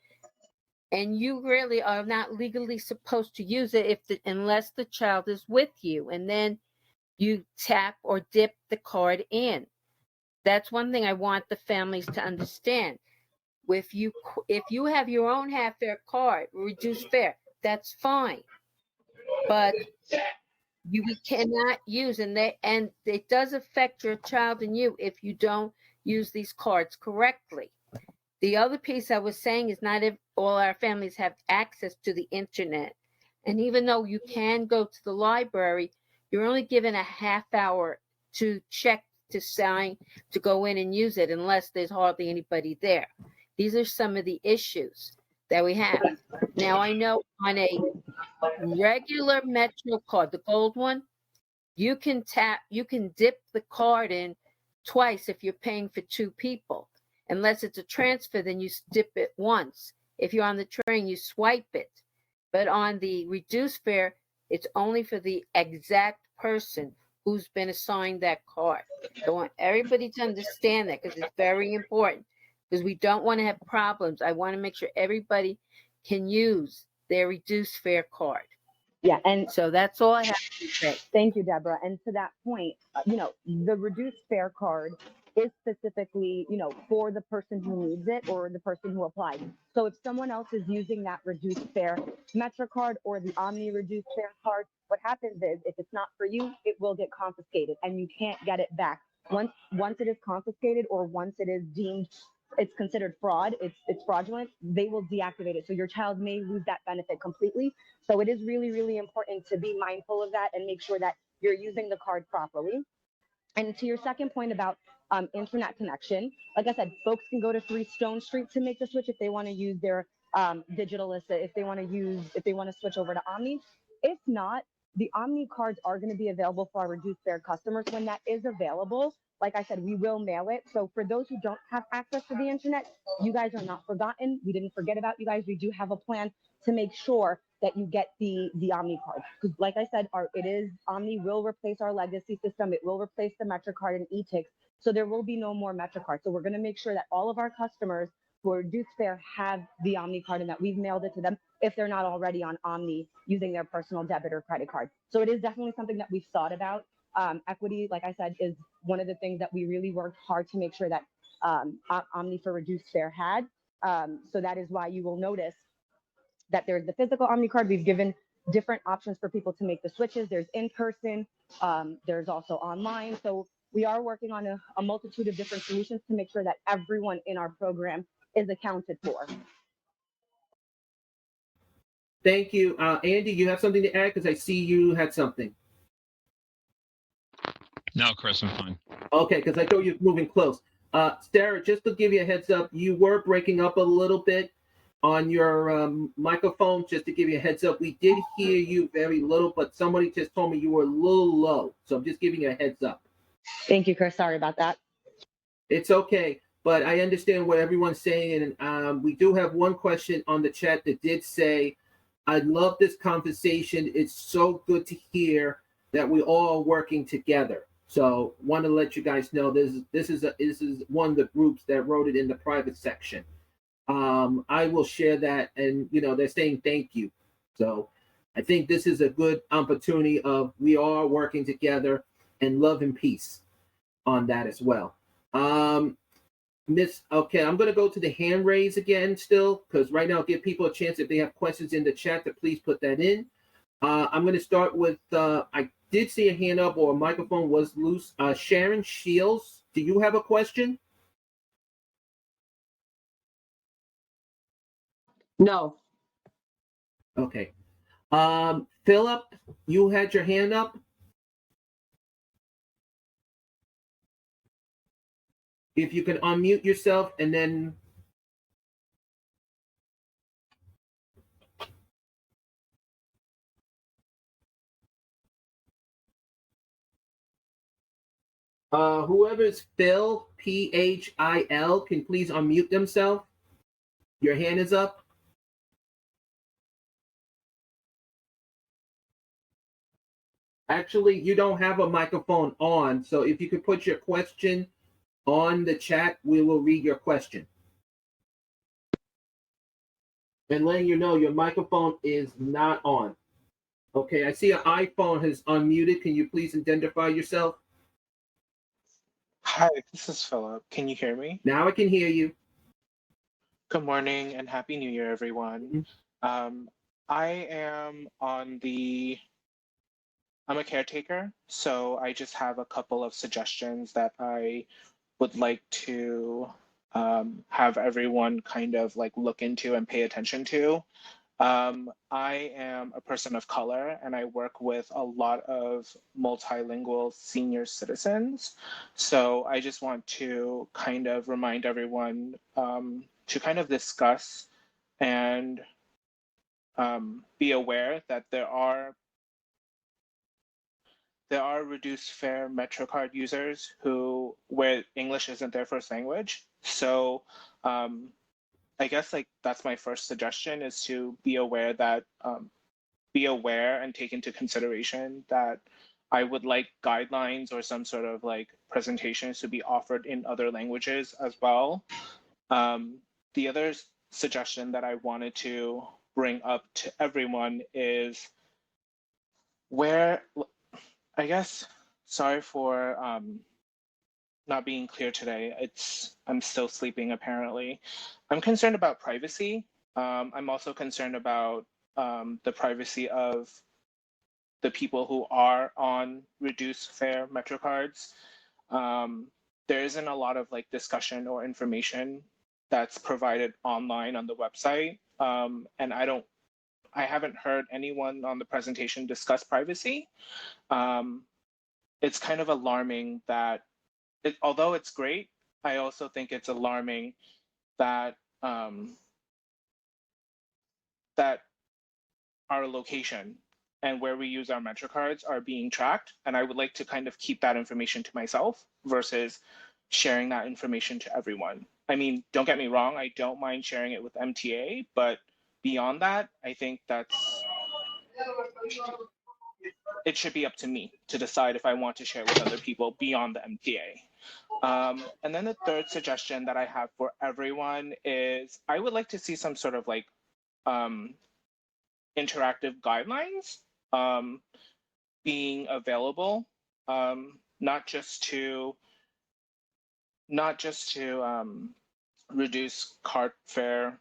and you really are not legally supposed to use it unless the child is with you, and then you tap or dip the card in. That's one thing I want the families to understand. If you have your own half fare card, reduced fare, that's fine, but we cannot use, and it does affect your child and you if you don't use these cards correctly. The other piece I was saying is, not all our families have access to the internet, and even though you can go to the library, you're only given a half hour to check, to sign, to go in and use it, unless there's hardly anybody there. These are some of the issues that we have. Now, I know on a regular Metro card, the gold one, you can dip the card in twice if you're paying for two people. Unless it's a transfer, then you dip it once. If you're on the train, you swipe it. But on the reduced fare, it's only for the exact person who's been assigned that card. I want everybody to understand that, because it's very important, because we don't want to have problems. I want to make sure everybody can use their reduced fare card. Yeah, and so that's all I have to say. Thank you, Deborah. And to that point, the reduced fare card is specifically, for the person who needs it or the person who applies. So if someone else is using that reduced fare Metro card or the Omni reduced fare card, what happens is, if it's not for you, it will get confiscated and you can't get it back. Once it is confiscated, or once it is deemed it's considered fraud, it's fraudulent, they will deactivate it. So your child may lose that benefit completely. So it is really, really important to be mindful of that and make sure that you're using the card properly. And to your second point about internet connection, like I said, folks can go to 3 Stone Street to make the switch if they want to use their digital lista, if they want to switch over to Omni. If not, the Omni cards are going to be available for our reduced fare customers. When that is available, like I said, we will mail it. So for those who don't have access to the internet, you guys are not forgotten. We didn't forget about you guys. We do have a plan to make sure that you get the Omni card. Because like I said, Omni will replace our legacy system. It will replace the Metro card and e-tics. So there will be no more Metro card. So we're going to make sure that all of our customers for reduced fare have the Omni card and that we've mailed it to them if they're not already on Omni using their personal debit or credit card. So it is definitely something that we've thought about. Equity, like I said, is one of the things that we really worked hard to make sure that Omni for reduced fare had. So that is why you will notice that there's the physical Omni card. We've given different options for people to make the switches. There's in person, there's also online. So we are working on a multitude of different solutions to make sure that everyone in our program is accounted for. Thank you. Andy, you have something to add? Because I see you had something. No, Chris, I'm fine. Okay, because I thought you were moving close. Sarah, just to give you a heads up, you were breaking up a little bit on your microphone. Just to give you a heads up, we did hear you very little, but somebody just told me you were a little low. So I'm just giving you a heads up. Thank you, Chris. Sorry about that. It's okay, but I understand what everyone's saying. And we do have one question on the chat that did say, I love this conversation. It's so good to hear that we all working together. So want to let you guys know this is one of the groups that wrote it in the private section. I will share that, and they're saying thank you. So I think this is a good opportunity of we are working together and love and peace on that as well. Okay, I'm going to go to the hand raise again still, because right now I'll give people a chance if they have questions in the chat to please put that in. I'm going to start with, I did see a hand up or a microphone was loose. Sharon Shields, do you have a question? No. Okay. Philip, you had your hand up? If you can unmute yourself and then... whoever's Phil, Phil, can please unmute themselves. Your hand is up. Actually, you don't have a microphone on, so if you could put your question on the chat, we will read your question. And letting you know your microphone is not on. Okay, I see an iPhone has unmuted. Can you please identify yourself? Hi, this is Philip. Can you hear me? Now I can hear you. Good morning and Happy New Year, everyone. I am I'm a caretaker, so I just have a couple of suggestions that I would like to have everyone kind of like look into and pay attention to. I am a person of color and I work with a lot of multilingual senior citizens. So I just want to kind of remind everyone to kind of discuss and be aware that there are reduced fare MetroCard users where English isn't their first language. So I guess like that's my first suggestion, is to be aware and take into consideration that I would like guidelines or some sort of like presentations to be offered in other languages as well. The other suggestion that I wanted to bring up to everyone is sorry for not being clear today. I'm still sleeping apparently. I'm concerned about privacy. I'm also concerned about the privacy of the people who are on reduced fare MetroCards. There isn't a lot of like discussion or information that's provided online on the website. And I haven't heard anyone on the presentation discuss privacy. It's kind of alarming that although it's great, I also think it's alarming that that our location and where we use our MetroCards are being tracked. And I would like to kind of keep that information to myself versus sharing that information to everyone. I mean, don't get me wrong, I don't mind sharing it with MTA, but beyond that, I think it should be up to me to decide if I want to share with other people beyond the MTA. And then the third suggestion that I have for everyone is I would like to see some sort of like interactive guidelines being available, not just to reduce card fare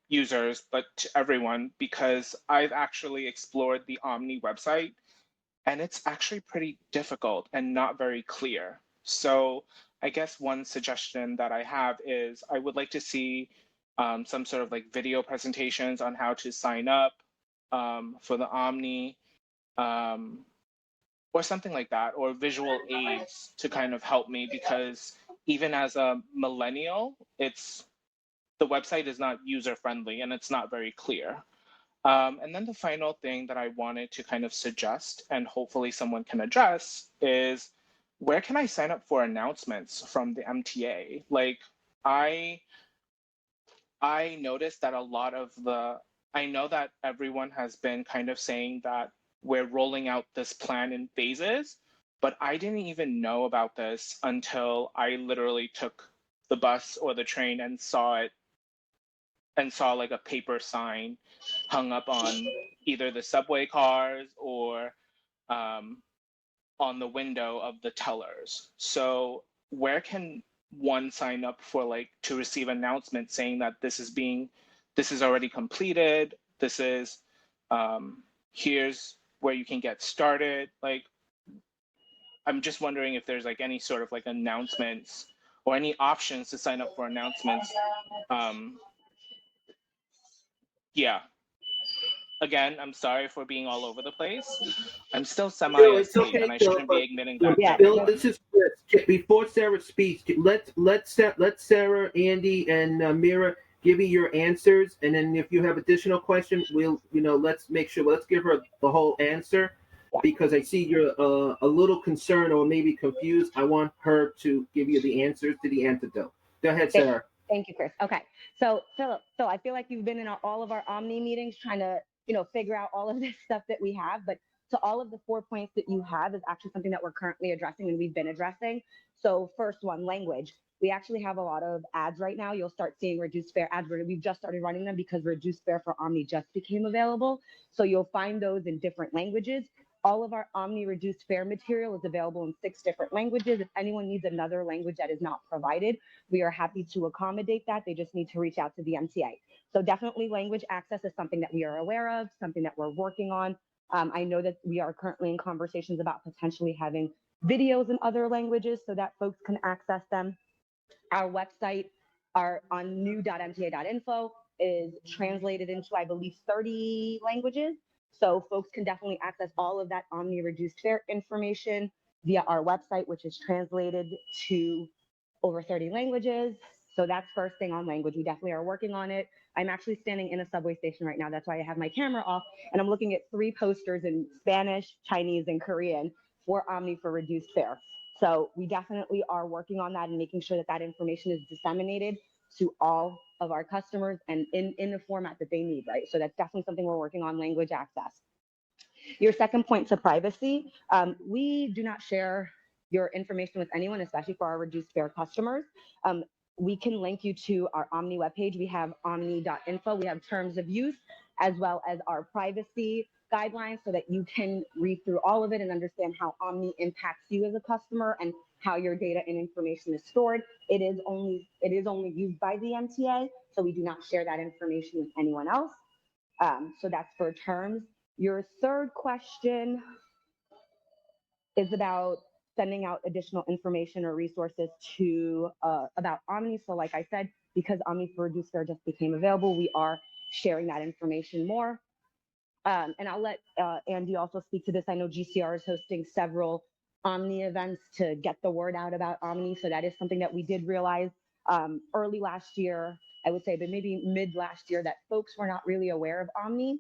users, but to everyone, because I've actually explored the Omny website and it's actually pretty difficult and not very clear. So I guess one suggestion that I have is I would like to see some sort of like video presentations on how to sign up for the Omni, or something like that, or visual aids to kind of help me, because even as a millennial, the website is not user friendly and it's not very clear. And then the final thing that I wanted to kind of suggest, and hopefully someone can address, is where can I sign up for announcements from the MTA? Like, I noticed that I know that everyone has been kind of saying that we're rolling out this plan in phases, but I didn't even know about this until I literally took the bus or the train and saw like a paper sign hung up on either the subway cars or on the window of the tellers. So where can one sign up for, like, to receive announcements saying that this is already completed, this is here's where you can get started? Like, I'm just wondering if there's like any sort of like announcements or any options to sign up for announcements. Yeah, again, I'm sorry for being all over the place. I'm still semi No, it's asleep and okay, I Phil. shouldn't But be admitting that Yeah. to Phil, anyone. this is Chris. Before Sarah speaks, let Sarah, Andy, and Mira give you your answers, and then if you have additional questions, we'll let's make sure. Let's give her the whole answer, because I see you're a little concerned or maybe confused. I want her to give you the answers to the antidote. Go ahead, Sarah. Thank you, Chris. Okay. So, Philip, I feel like you've been in all of our Omni meetings trying to, figure out all of this stuff that we have. But to all of the 4 points that you have is actually something that we're currently addressing and we've been addressing. So, first one, language. We actually have a lot of ads right now. You'll start seeing reduced fare ads. We've just started running them because reduced fare for Omni just became available. So, you'll find those in different languages. All of our Omni reduced fare material is available in 6 different languages. If anyone needs another language that is not provided, we are happy to accommodate that. They just need to reach out to the MTA. So definitely language access is something that we are aware of, something that we're working on. I know that we are currently in conversations about potentially having videos in other languages so that folks can access them. Our website, our omny.info, is translated into, I believe, 30 languages. So folks can definitely access all of that Omni reduced fare information via our website, which is translated to over 30 languages. So that's first thing on language. We definitely are working on it. I'm actually standing in a subway station right now. That's why I have my camera off. And I'm looking at 3 posters in Spanish, Chinese, and Korean for Omni for reduced fare. So we definitely are working on that and making sure that that information is disseminated to all of our customers and in the format that they need, right? So that's definitely something we're working on, language access. Your second point to privacy, we do not share your information with anyone, especially for our reduced fare customers. We can link you to our Omni webpage. We have omny.info. We have terms of use as well as our privacy guidelines so that you can read through all of it and understand how Omni impacts you as a customer and how your data and information is stored. It is only used by the MTA, so we do not share that information with anyone else. So that's for terms. Your third question is about sending out additional information or resources to about Omni. So like I said, because Omni for reduced fare just became available, we are sharing that information more. And I'll let Andy also speak to this. I know GCR is hosting several Omni events to get the word out about Omni. So that is something that we did realize early last year, I would say, but maybe mid last year, that folks were not really aware of Omni.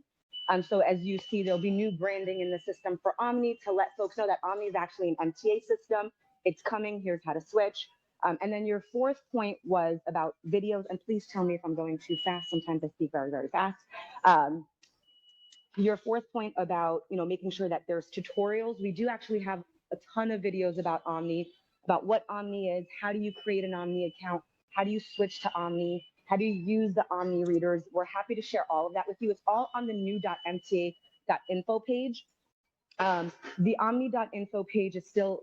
So as you see, there'll be new branding in the system for Omni to let folks know that Omni is actually an MTA system. It's coming. Here's how to switch. And then your fourth point was about videos. And please tell me if I'm going too fast. Sometimes I speak very, very fast. Your fourth point about making sure that there's tutorials. We do actually have a ton of videos about Omni about what Omny is, how do you create an Omny account, how do you switch to Omny, how do you use the Omny readers. We're happy to share all of that with you. It's all on the new.mta.info page. The omny.info page is still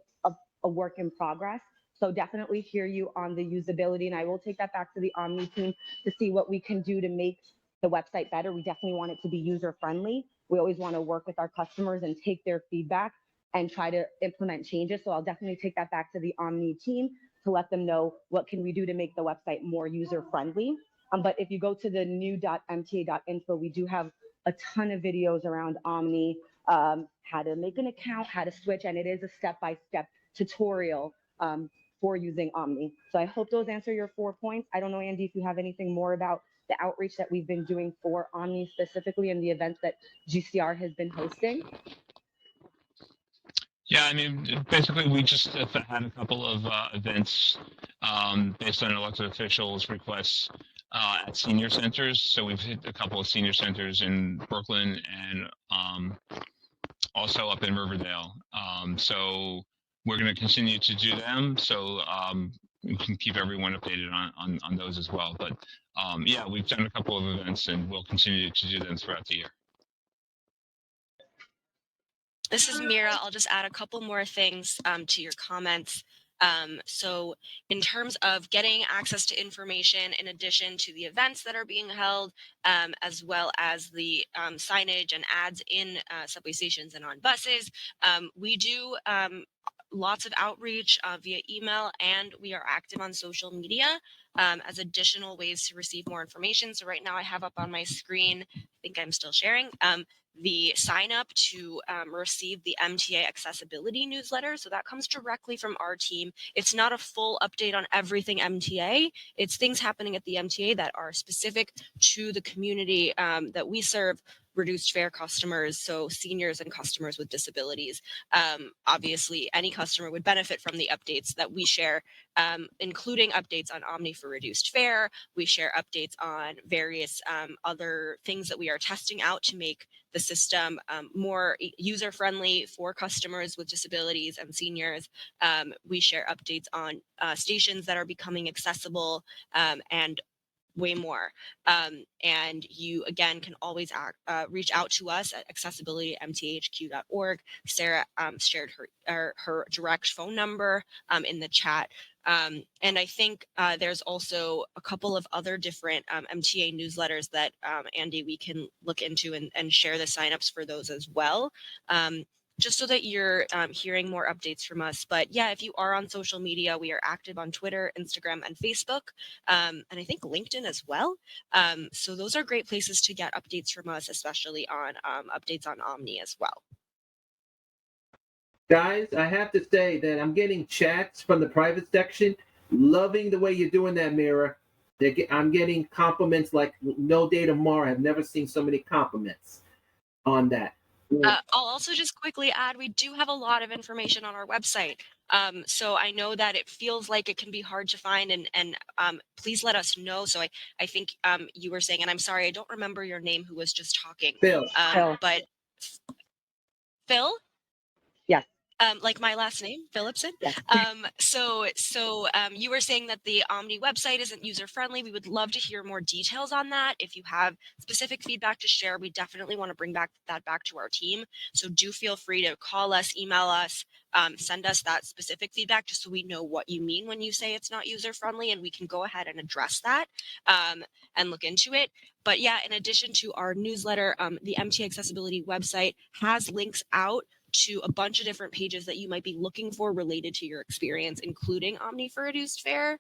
a work in progress. So definitely hear you on the usability, and I will take that back to the Omny team to see what we can do to make the website better. We definitely want it to be user friendly. We always want to work with our customers and take their feedback and try to implement changes. So I'll definitely take that back to the Omny team to let them know what can we do to make the website more user friendly. But if you go to the new.mta.info, we do have a ton of videos around Omny, how to make an account, how to switch, and it is a step-by-step tutorial for using Omny. So I hope those answer your 4 points. I don't know, Andy, if you have anything more about the outreach that we've been doing for Omny specifically and the events that GCR has been hosting. Yeah, I mean, basically, we just have had a couple of events based on elected officials' requests at senior centers. So we've hit a couple of senior centers in Brooklyn and also up in Riverdale. So we're going to continue to do them. So we can keep everyone updated on those as well. But yeah, we've done a couple of events and we'll continue to do them throughout the year. This is Mira. I'll just add a couple more things to your comments. So in terms of getting access to information, in addition to the events that are being held, as well as the signage and ads in subway stations and on buses, we do lots of outreach via email, and we are active on social media as additional ways to receive more information. So right now I have up on my screen, I think I'm still sharing, the sign up to receive the MTA accessibility newsletter. So that comes directly from our team. It's not a full update on everything MTA. It's things happening at the MTA that are specific to the community that we serve, reduced fare customers, so seniors and customers with disabilities. Obviously, any customer would benefit from the updates that we share, including updates on Omny for reduced fare. We share updates on various other things that we are testing out to make the system more user-friendly for customers with disabilities and seniors. We share updates on stations that are becoming accessible and way more. And you, again, can always reach out to us at accessibility@mthq.org. Sarah shared her direct phone number in the chat. And I think there's also a couple of other different MTA newsletters that, Andy, we can look into and share the signups for those as well. Just so that you're hearing more updates from us. But yeah, if you are on social media, we are active on Twitter, Instagram, and Facebook, and I think LinkedIn as well. So those are great places to get updates from us, especially on updates on Omny as well. Guys, I have to say that I'm getting chats from the private section. Loving the way you're doing that, Mira. I'm getting compliments like no day tomorrow. I've never seen so many compliments on that. I'll also just quickly add, we do have a lot of information on our website. So I know that it feels like it can be hard to find, and please let us know. So I think you were saying, and I'm sorry, I don't remember your name who was just talking. Phil. But Phil? Yes. Like my last name, Phillipson. Yes. So you were saying that the Omny website isn't user-friendly. We would love to hear more details on that. If you have specific feedback to share, we definitely want to bring that back to our team. So do feel free to call us, email us, send us that specific feedback just so we know what you mean when you say it's not user-friendly, and we can go ahead and address that and look into it. But yeah, in addition to our newsletter, the MTA Accessibility website has links out to a bunch of different pages that you might be looking for related to your experience, including Omny for reduced fare.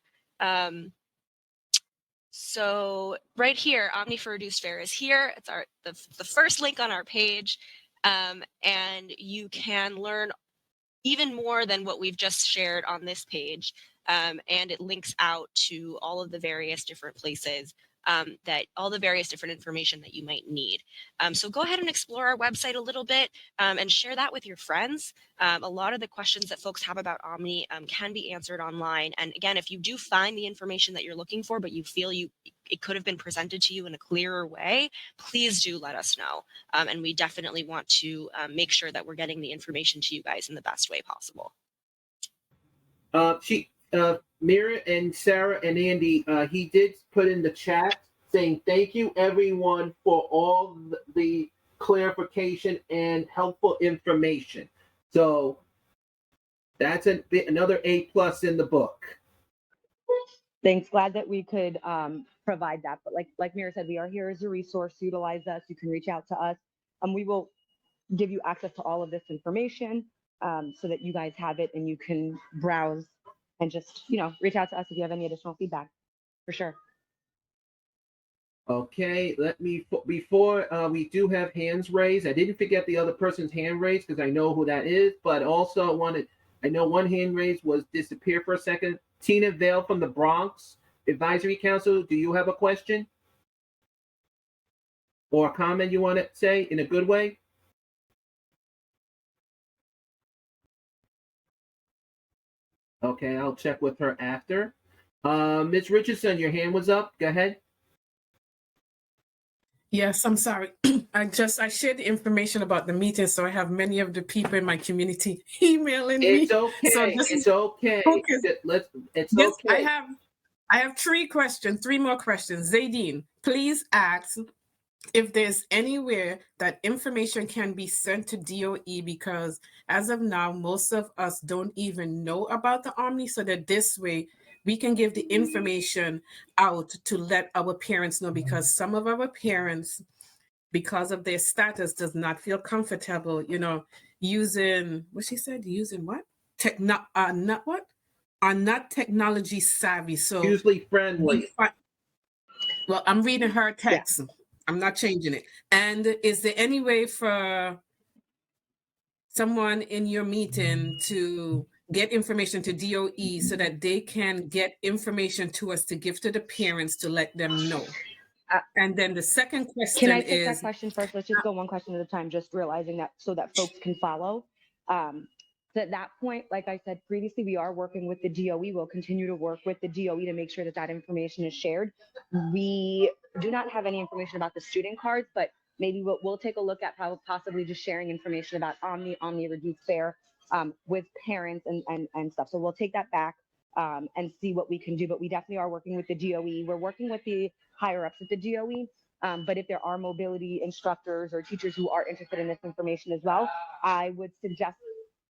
So right here, Omny for reduced fare is here. It's the first link on our page, and you can learn even more than what we've just shared on this page. And it links out to all of the various different places that all the various different information that you might need. So go ahead and explore our website a little bit and share that with your friends. A lot of the questions that folks have about Omny can be answered online. And again, if you do find the information that you're looking for, but you feel it could have been presented to you in a clearer way, please do let us know. And we definitely want to make sure that we're getting the information to you guys in the best way possible. Mira and Sarah and Andy, he did put in the chat saying thank you everyone for all the clarification and helpful information. So that's another A+ in the book. Thanks. Glad that we could provide that. But like Mira said, we are here as a resource. Utilize us. You can reach out to us. We will give you access to all of this information so that you guys have it and you can browse and just, reach out to us if you have any additional feedback, for sure. Okay, before we do have hands raised. I didn't forget the other person's hand raised because I know who that is, but also I know one hand raised was disappear for a second. Tina Vale from the Bronx Advisory Council, do you have a question or a comment you want to say in a good way? Okay, I'll check with her after. Ms. Richardson, your hand was up. Go ahead. Yes, I'm sorry. I shared the information about the meeting, so I have many of the people in my community emailing me. It's okay. So it's okay. It's yes, okay. I have three more questions. Zaidine, please ask if there's anywhere that information can be sent to DOE, because as of now, most of us don't even know about the Omni, so that this way we can give the information out to let our parents know, because some of our parents, because of their status, does not feel comfortable, using what she said, using what? Not what? Are not technology savvy. So Usually friendly. well, I'm reading her text. Yeah. I'm not changing it. And is there any way for someone in your meeting to get information to DOE so that they can get information to us to give to the parents to let them know? And then the second question Can I take is that question first? Let's just go one question at a time, just realizing that so that folks can follow. So at that point, like I said previously, we are working with the DOE. We'll continue to work with the DOE to make sure that that information is shared. We do not have any information about the student cards, but maybe we'll take a look at possibly just sharing information about Omni reduced fare with parents and stuff. So we'll take that back and see what we can do. But we definitely are working with the DOE. We're working with the higher ups at the DOE. But if there are mobility instructors or teachers who are interested in this information as well, I would suggest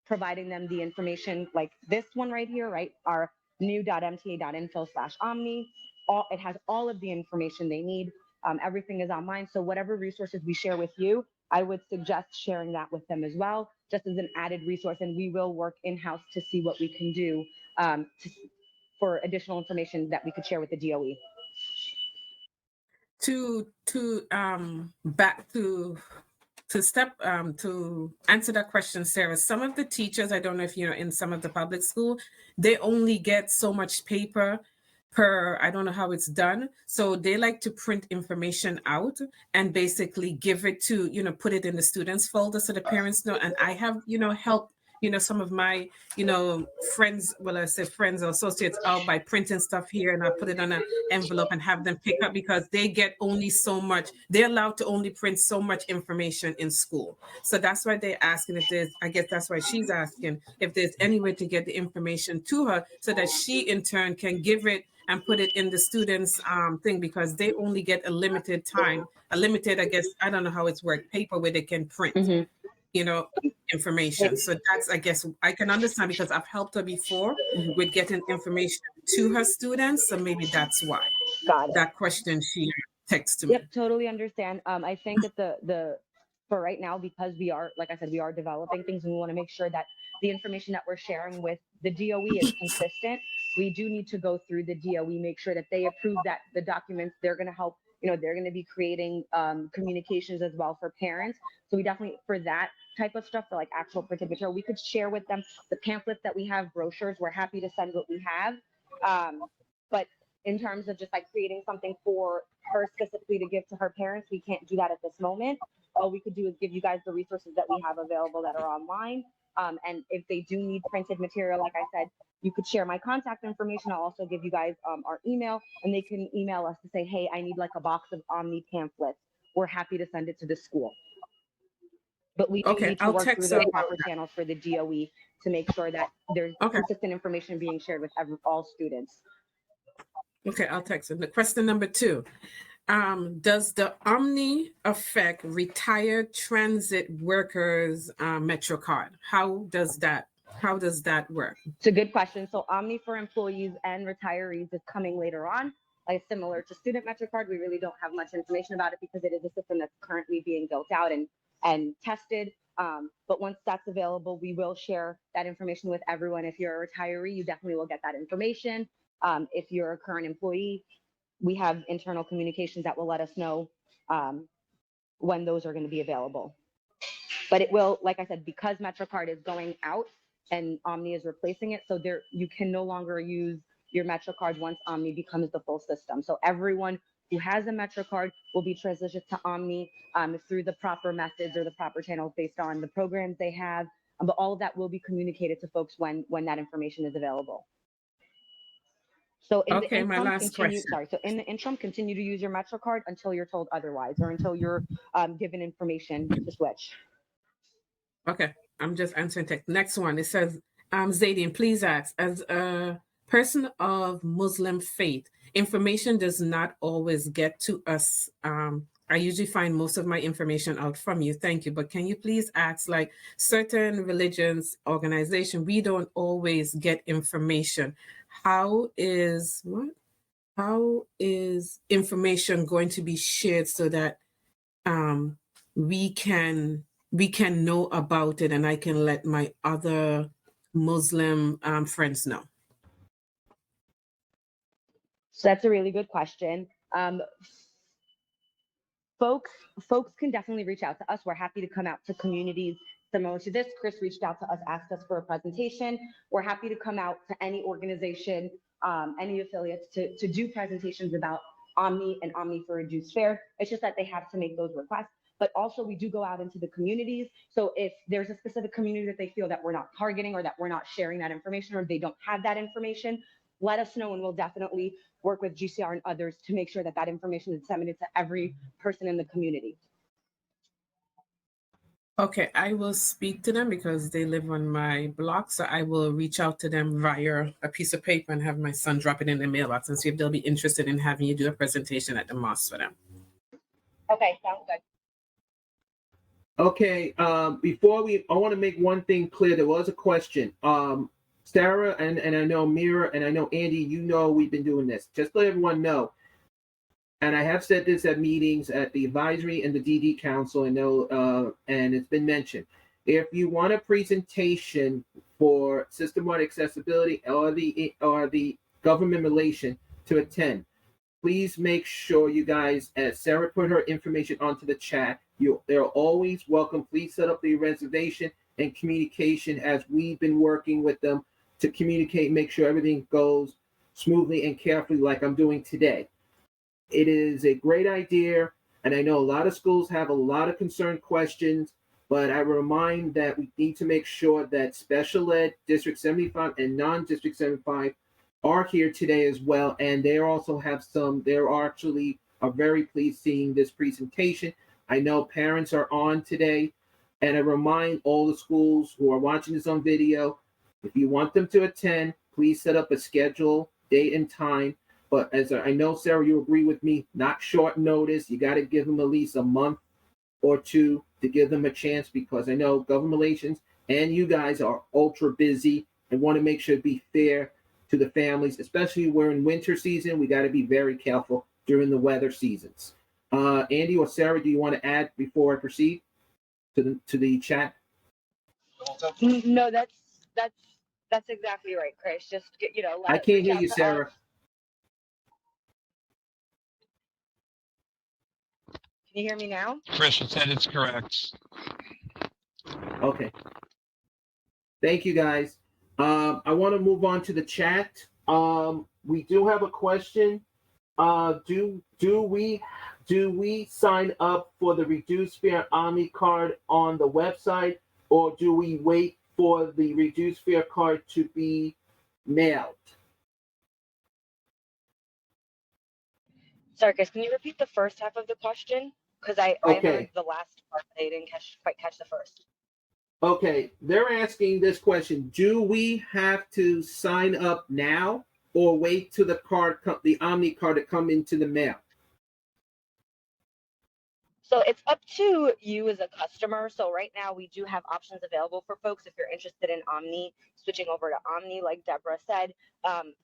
providing them the information like this one right here, right? Our new.mta.info/omni. It has all of the information they need. Everything is online. So whatever resources we share with you, I would suggest sharing that with them as well, just as an added resource. And we will work in-house to see what we can do for additional information that we could share with the DOE. To answer that question, Sarah, some of the teachers, I don't know if you're in some of the public school, they only get so much paper per, I don't know how it's done. So they like to print information out and basically give it to, put it in the students folder so the parents know. And I have, helped, some of my, friends, well, I say friends or associates out by printing stuff here, and I put it on an envelope and have them pick up, because they get only so much. They're allowed to only print so much information in school. So that's why they're asking if there's, I guess that's why she's asking if there's any way to get the information to her so that she in turn can give it and put it in the students' thing, because they only get a limited time, I guess, I don't know how it's worked, paper where they can print. Mm-hmm. Information. So that's, I guess, I can understand, because I've helped her before with getting information to her students. So maybe that's why. Got it. That question she texted me. Yep, totally understand. I think that the for right now, because we are, like I said, we are developing things, and we want to make sure that the information that we're sharing with the DOE is consistent. We do need to go through the DOE, make sure that they approve that the documents they're going to help. They're going to be creating communications as well for parents. So we definitely, for that type of stuff, for like actual printed material, we could share with them the pamphlets that we have, brochures. We're happy to send what we have. But in terms of just like creating something for her specifically to give to her parents, we can't do that at this moment. All we could do is give you guys the resources that we have available that are online. And if they do need printed material, like I said, you could share my contact information. I'll also give you guys our email, and they can email us to say, hey, I need like a box of Omni pamphlets. We're happy to send it to the school. but we do Okay, need to I'll work through text those her. proper channels for the DOE to make sure that there's Okay. consistent information being shared with all students. Okay, I'll text her. The question number 2. Does the Omni affect retired transit workers' Metro card? How does that work? It's a good question. So Omni for employees and retirees is coming later on. Like similar to student MetroCard, we really don't have much information about it because it is a system that's currently being built out and tested. But once that's available, we will share that information with everyone. If you're a retiree, you definitely will get that information. If you're a current employee, we have internal communications that will let us know when those are going to be available. But it will, like I said, because MetroCard is going out and Omni is replacing it, so there you can no longer use your MetroCard once Omni becomes the full system. So everyone who has a MetroCard will be transitioned to Omni through the proper methods or the proper channels based on the programs they have. But all of that will be communicated to folks when that information is available. So in the Okay, my interim, last question. So in the interim, continue to use your MetroCard until you're told otherwise, or until you're given information to switch. Okay, I'm just answering text. Next one, it says, Zadian, please ask, as a person of Muslim faith, information does not always get to us. I usually find most of my information out from you. Thank you. But can you please ask, like certain religions, organization, we don't always get information. How is information going to be shared so that we can know about it and I can let my other Muslim friends know? So that's a really good question. Folks can definitely reach out to us. We're happy to come out to communities similar to this. Chris reached out to us, asked us for a presentation. We're happy to come out to any organization, any affiliates to do presentations about Omni and Omni for reduced fare. It's just that they have to make those requests. But also we do go out into the communities. So if there's a specific community that they feel that we're not targeting or that we're not sharing that information or they don't have that information, let us know and we'll definitely work with GCR and others to make sure that that information is disseminated to every person in the community. Okay, I will speak to them because they live on my block. So I will reach out to them via a piece of paper and have my son drop it in the mailbox and see if they'll be interested in having you do a presentation at the mosque for them. Okay, sounds good. Okay, before I want to make one thing clear. There was a question. Sarah and I know Mira and I know Andy, you know we've been doing this. Just let everyone know. And I have said this at meetings at the advisory and the DD council, and it's been mentioned. If you want a presentation for system-wide accessibility or the government relation to attend, please make sure you guys, as Sarah put her information onto the chat, they're always welcome. Please set up the reservation and communication as we've been working with them to communicate, make sure everything goes smoothly and carefully like I'm doing today. It is a great idea, and I know a lot of schools have a lot of concerned questions, but I remind that we need to make sure that special ed, District 75 and non-District 75 are here today as well, and they also have are very pleased seeing this presentation. I know parents are on today, and I remind all the schools who are watching this on video, if you want them to attend, please set up a schedule, date, and time. But as I know, Sarah, you agree with me, not short notice. You got to give them at least a month or two to give them a chance, because I know government relations and you guys are ultra busy and want to make sure it be fair to the families, especially we're in winter season. We got to be very careful during the weather seasons. Andy or Sarah, do you want to add before I proceed to the chat? No, that's exactly right, Chris. Just I can't hear you, Sarah. Can you hear me now? Chris said it's correct. Okay. Thank you, guys. I want to move on to the chat. We do have a question. Do we sign up for the reduced fare Omni card on the website, or do we wait for the reduced fare card to be mailed? Sorry, Chris, can you repeat the first half of the question? Because I heard Okay. the last part, but I didn't quite catch the first. Okay. They're asking this question: do we have to sign up now, or wait till the Omni card to come into the mail? So it's up to you as a customer. So right now we do have options available for folks if you're interested in Omni, switching over to Omni, like Deborah said.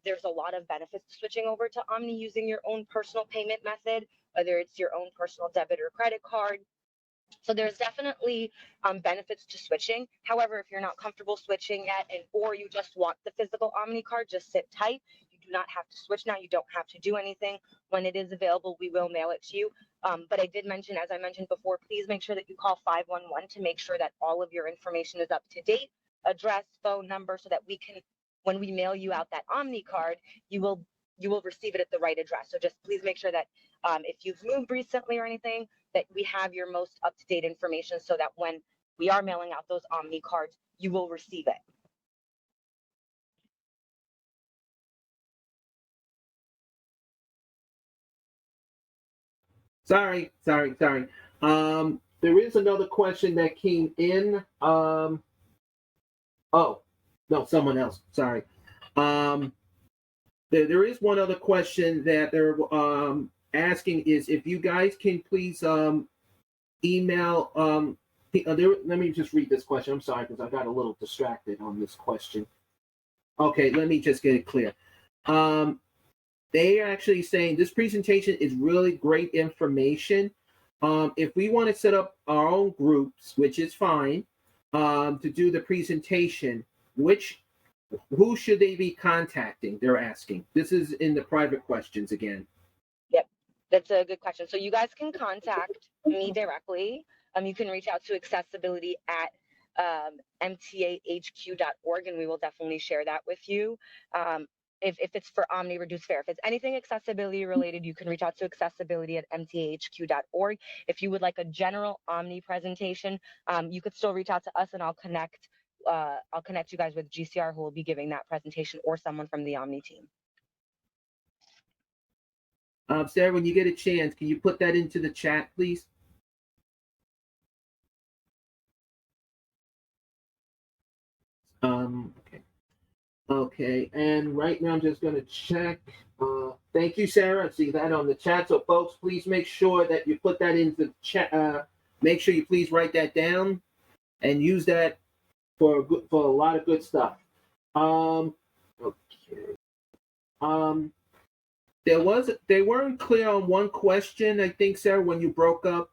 There's a lot of benefits to switching over to Omni using your own personal payment method, whether it's your own personal debit or credit card. So there's definitely benefits to switching. However, if you're not comfortable switching yet, or you just want the physical Omni card, just sit tight. You do not have to switch now. You don't have to do anything. When it is available, we will mail it to you. But I did mention, as I mentioned before, please make sure that you call 511 to make sure that all of your information is up to date, address, phone number, so that we can, when we mail you out that Omni card, you will receive it at the right address. So just please make sure that if you've moved recently or anything, that we have your most up-to-date information so that when we are mailing out those Omni cards, you will receive it. Sorry. There is another question that came in. Oh, no, someone else. Sorry. There is one other question that they're asking is if you guys can please email. Let me just read this question. I'm sorry because I got a little distracted on this question. Okay, let me just get it clear. They are actually saying this presentation is really great information. If we want to set up our own groups, which is fine, to do the presentation, who should they be contacting? They're asking. This is in the private questions again. Yep, that's a good question. So you guys can contact me directly. You can reach out to accessibility at mtahq.org, and we will definitely share that with you. If it's for Omni Reduced Fare. If it's anything accessibility related, you can reach out to accessibility at mtahq.org. If you would like a general Omni presentation, you could still reach out to us, and I'll connect you guys with GCR, who will be giving that presentation, or someone from the Omni team. Sarah, when you get a chance, can you put that into the chat, please? Okay. Okay, and right now I'm just going to check. Thank you, Sarah. I see that on the chat. So, folks, please make sure that you put that into the chat. Make sure you please write that down and use that for a lot of good stuff. Okay. They weren't clear on one question, I think, Sarah, when you broke up.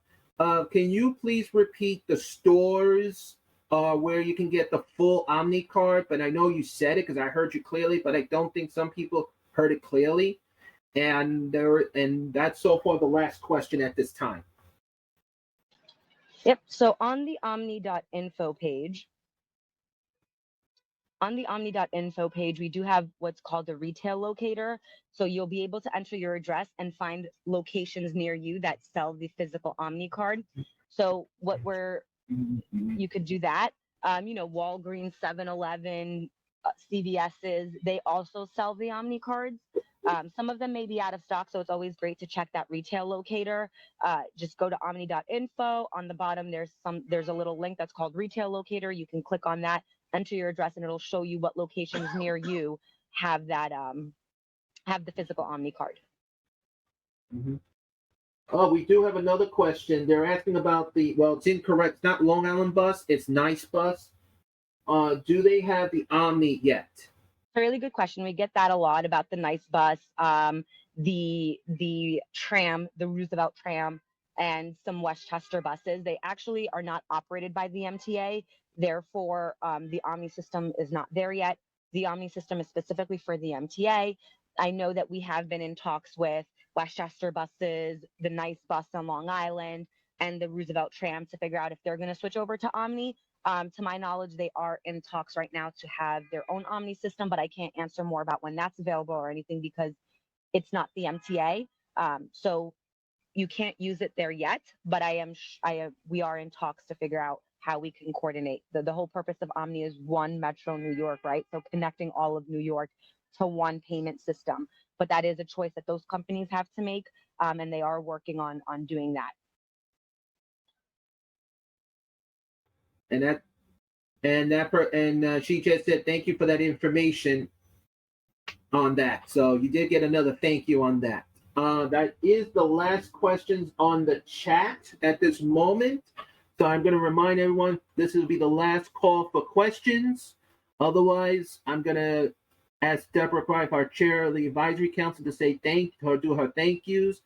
Can you please repeat the stores where you can get the full Omni card? But I know you said it because I heard you clearly, but I don't think some people heard it clearly. And that's so far the last question at this time. Yep. So on the omny.info page, we do have what's called the retail locator. So you'll be able to enter your address and find locations near you that sell the physical Omni card. So you could do that. Walgreens, 7-Eleven, CVS's, they also sell the Omni cards. Some of them may be out of stock, so it's always great to check that retail locator. Just go to omny.info. On the bottom, there's a little link that's called retail locator. You can click on that, enter your address, and it'll show you what locations near you have that have the physical Omni card. Mm-hmm. Oh, we do have another question. They're asking about it's incorrect. It's not Long Island Bus. It's Nice Bus. Do they have the Omni yet? Really good question. We get that a lot about the Nice Bus, the tram, the Roosevelt tram, and some Westchester buses. They actually are not operated by the MTA. Therefore, the Omni system is not there yet. The Omni system is specifically for the MTA. I know that we have been in talks with Westchester buses, the Nice Bus on Long Island, and the Roosevelt tram to figure out if they're going to switch over to Omni. To my knowledge, they are in talks right now to have their own Omni system, but I can't answer more about when that's available or anything because it's not the MTA. So you can't use it there yet, but we are in talks to figure out how we can coordinate. The whole purpose of Omni is one Metro New York, right? So connecting all of New York to one payment system. But that is a choice that those companies have to make, and they are working on doing that. she just said thank you for that information on that. So you did get another thank you on that. That is the last questions on the chat at this moment. So I'm going to remind everyone this will be the last call for questions. Otherwise, I'm going to ask Deborah Greif, our chair of the advisory council, to say do her thank yous.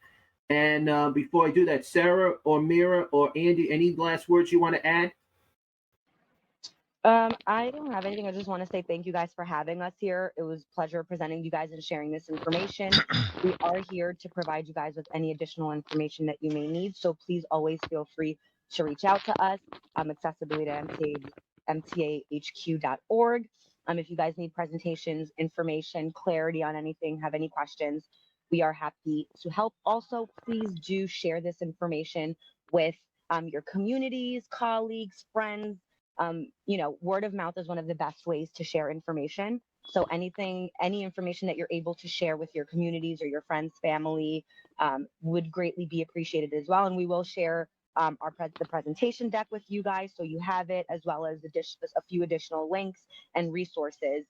And before I do that, Sarah or Mira or Andy, any last words you want to add? I don't have anything. I just want to say thank you guys for having us here. It was a pleasure presenting you guys and sharing this information. We are here to provide you guys with any additional information that you may need. So please always feel free to reach out to us, accessibility to mtahq.org. If you guys need presentations, information, clarity on anything, have any questions, we are happy to help. Also, please do share this information with your communities, colleagues, friends. Word of mouth is one of the best ways to share information. So any information that you're able to share with your communities or your friends, family, would greatly be appreciated as well. And we will share the presentation deck with you guys, so you have it, as well as a few additional links and resources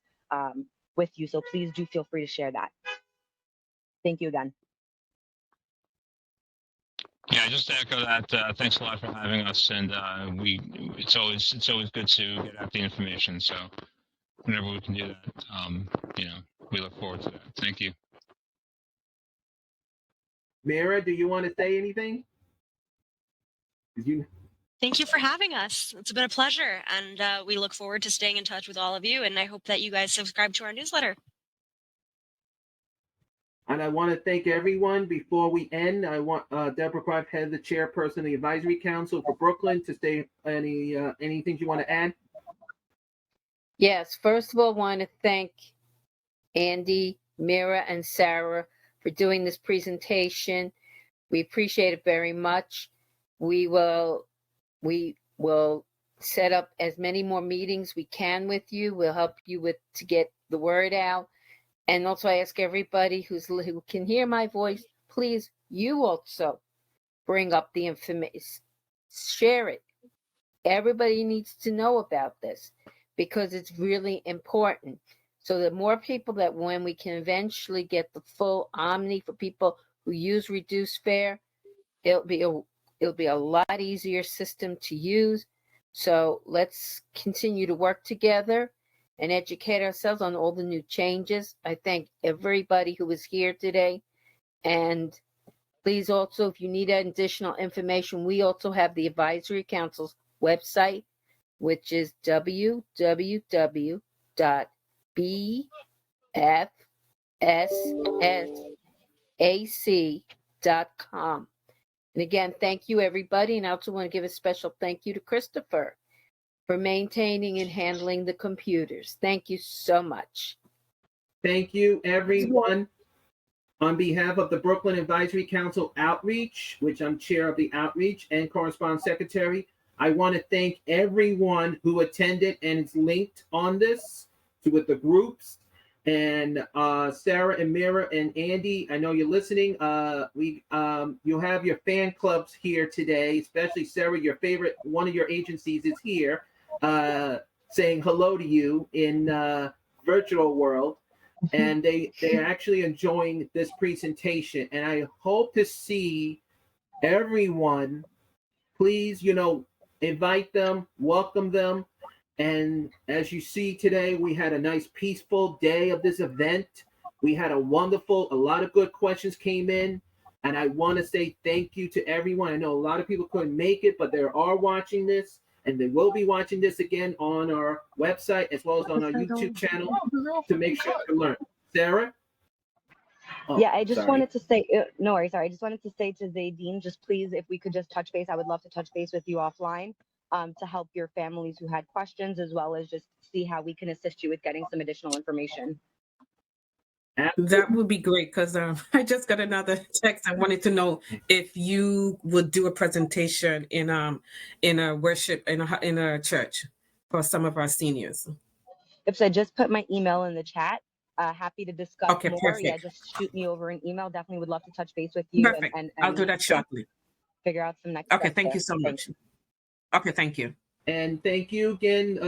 with you. So please do feel free to share that. Thank you again. Yeah, just to echo that, thanks a lot for having us, and it's always good to get out the information. So whenever we can do that, we look forward to that. Thank you. Mira, do you want to say anything? Thank you for having us. It's been a pleasure, and we look forward to staying in touch with all of you, and I hope that you guys subscribe to our newsletter. And I want to thank everyone. Before we end, I want Deborah Greif, head the chairperson of the Advisory Council for Brooklyn, to say anything you want to add. Yes, first of all, I want to thank Andy, Mira, and Sarah for doing this presentation. We appreciate it very much. We will set up as many more meetings we can with you. We'll help you to get the word out. And also, I ask everybody who can hear my voice, please, you also bring up the information, share it. Everybody needs to know about this because it's really important. So the more people that when we can eventually get the full Omni for people who use reduced fare, it'll be a lot easier system to use. So let's continue to work together and educate ourselves on all the new changes. I thank everybody who was here today. And please also, if you need additional information, we also have the Advisory Council's website, which is www.bfssac.com. And again, thank you, everybody. And I also want to give a special thank you to Christopher for maintaining and handling the computers. Thank you so much. Thank you, everyone. On behalf of the Brooklyn Advisory Council Outreach, which I'm chair of the Outreach and correspondent secretary, I want to thank everyone who attended and is linked on this with the groups. And Sarah and Mira and Andy, I know you're listening. You have your fan clubs here today, especially Sarah, one of your agencies is here saying hello to you in virtual world. And they're actually enjoying this presentation. And I hope to see everyone, please, invite them, welcome them. And as you see today, we had a nice peaceful day of this event. We had a lot of good questions came in. And I want to say thank you to everyone. I know a lot of people couldn't make it, but they are watching this. And they will be watching this again on our website as well as on our YouTube channel to make sure to learn. Sarah? Yeah, I just wanted to say, no worries, sorry. I just wanted to say to Zaydeen, just please, if we could just touch base, I would love to touch base with you offline to help your families who had questions, as well as just see how we can assist you with getting some additional information. That would be great, because I just got another text. I wanted to know if you would do a presentation in a worship in a church for some of our seniors. If so, just put my email in the chat. Happy to discuss more. Perfect. Yeah, just shoot me over an email. Definitely would love to touch base with you. Perfect. And I'll do that shortly. Figure out some next steps. Okay, thank you so much. Okay, thank you. And thank you again.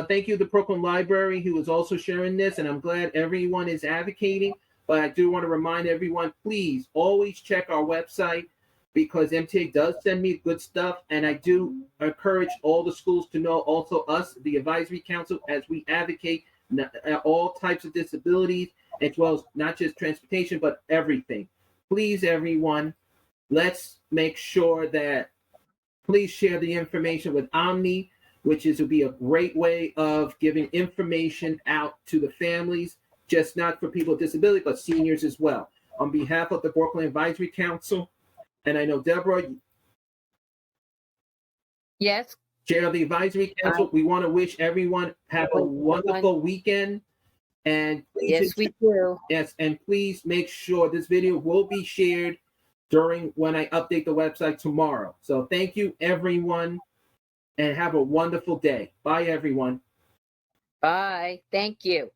Thank you to Brooklyn Library who is also sharing this. And I'm glad everyone is advocating. But I do want to remind everyone, please always check our website because MTA does send me good stuff. And I do encourage all the schools to know, also us, the advisory council, as we advocate all types of disabilities, as well as not just transportation, but everything. Please, everyone, let's make sure that please share the information with Omny, which will be a great way of giving information out to the families, just not for people with disability, but seniors as well. On behalf of the Brooklyn Advisory Council, and I know Deborah, Yes. Chair of the Advisory Council, we want to wish everyone have a wonderful weekend. And please, yes, we do. Yes, and please make sure this video will be shared during when I update the website tomorrow. So thank you, everyone, and have a wonderful day. Bye, everyone. Bye. Thank you.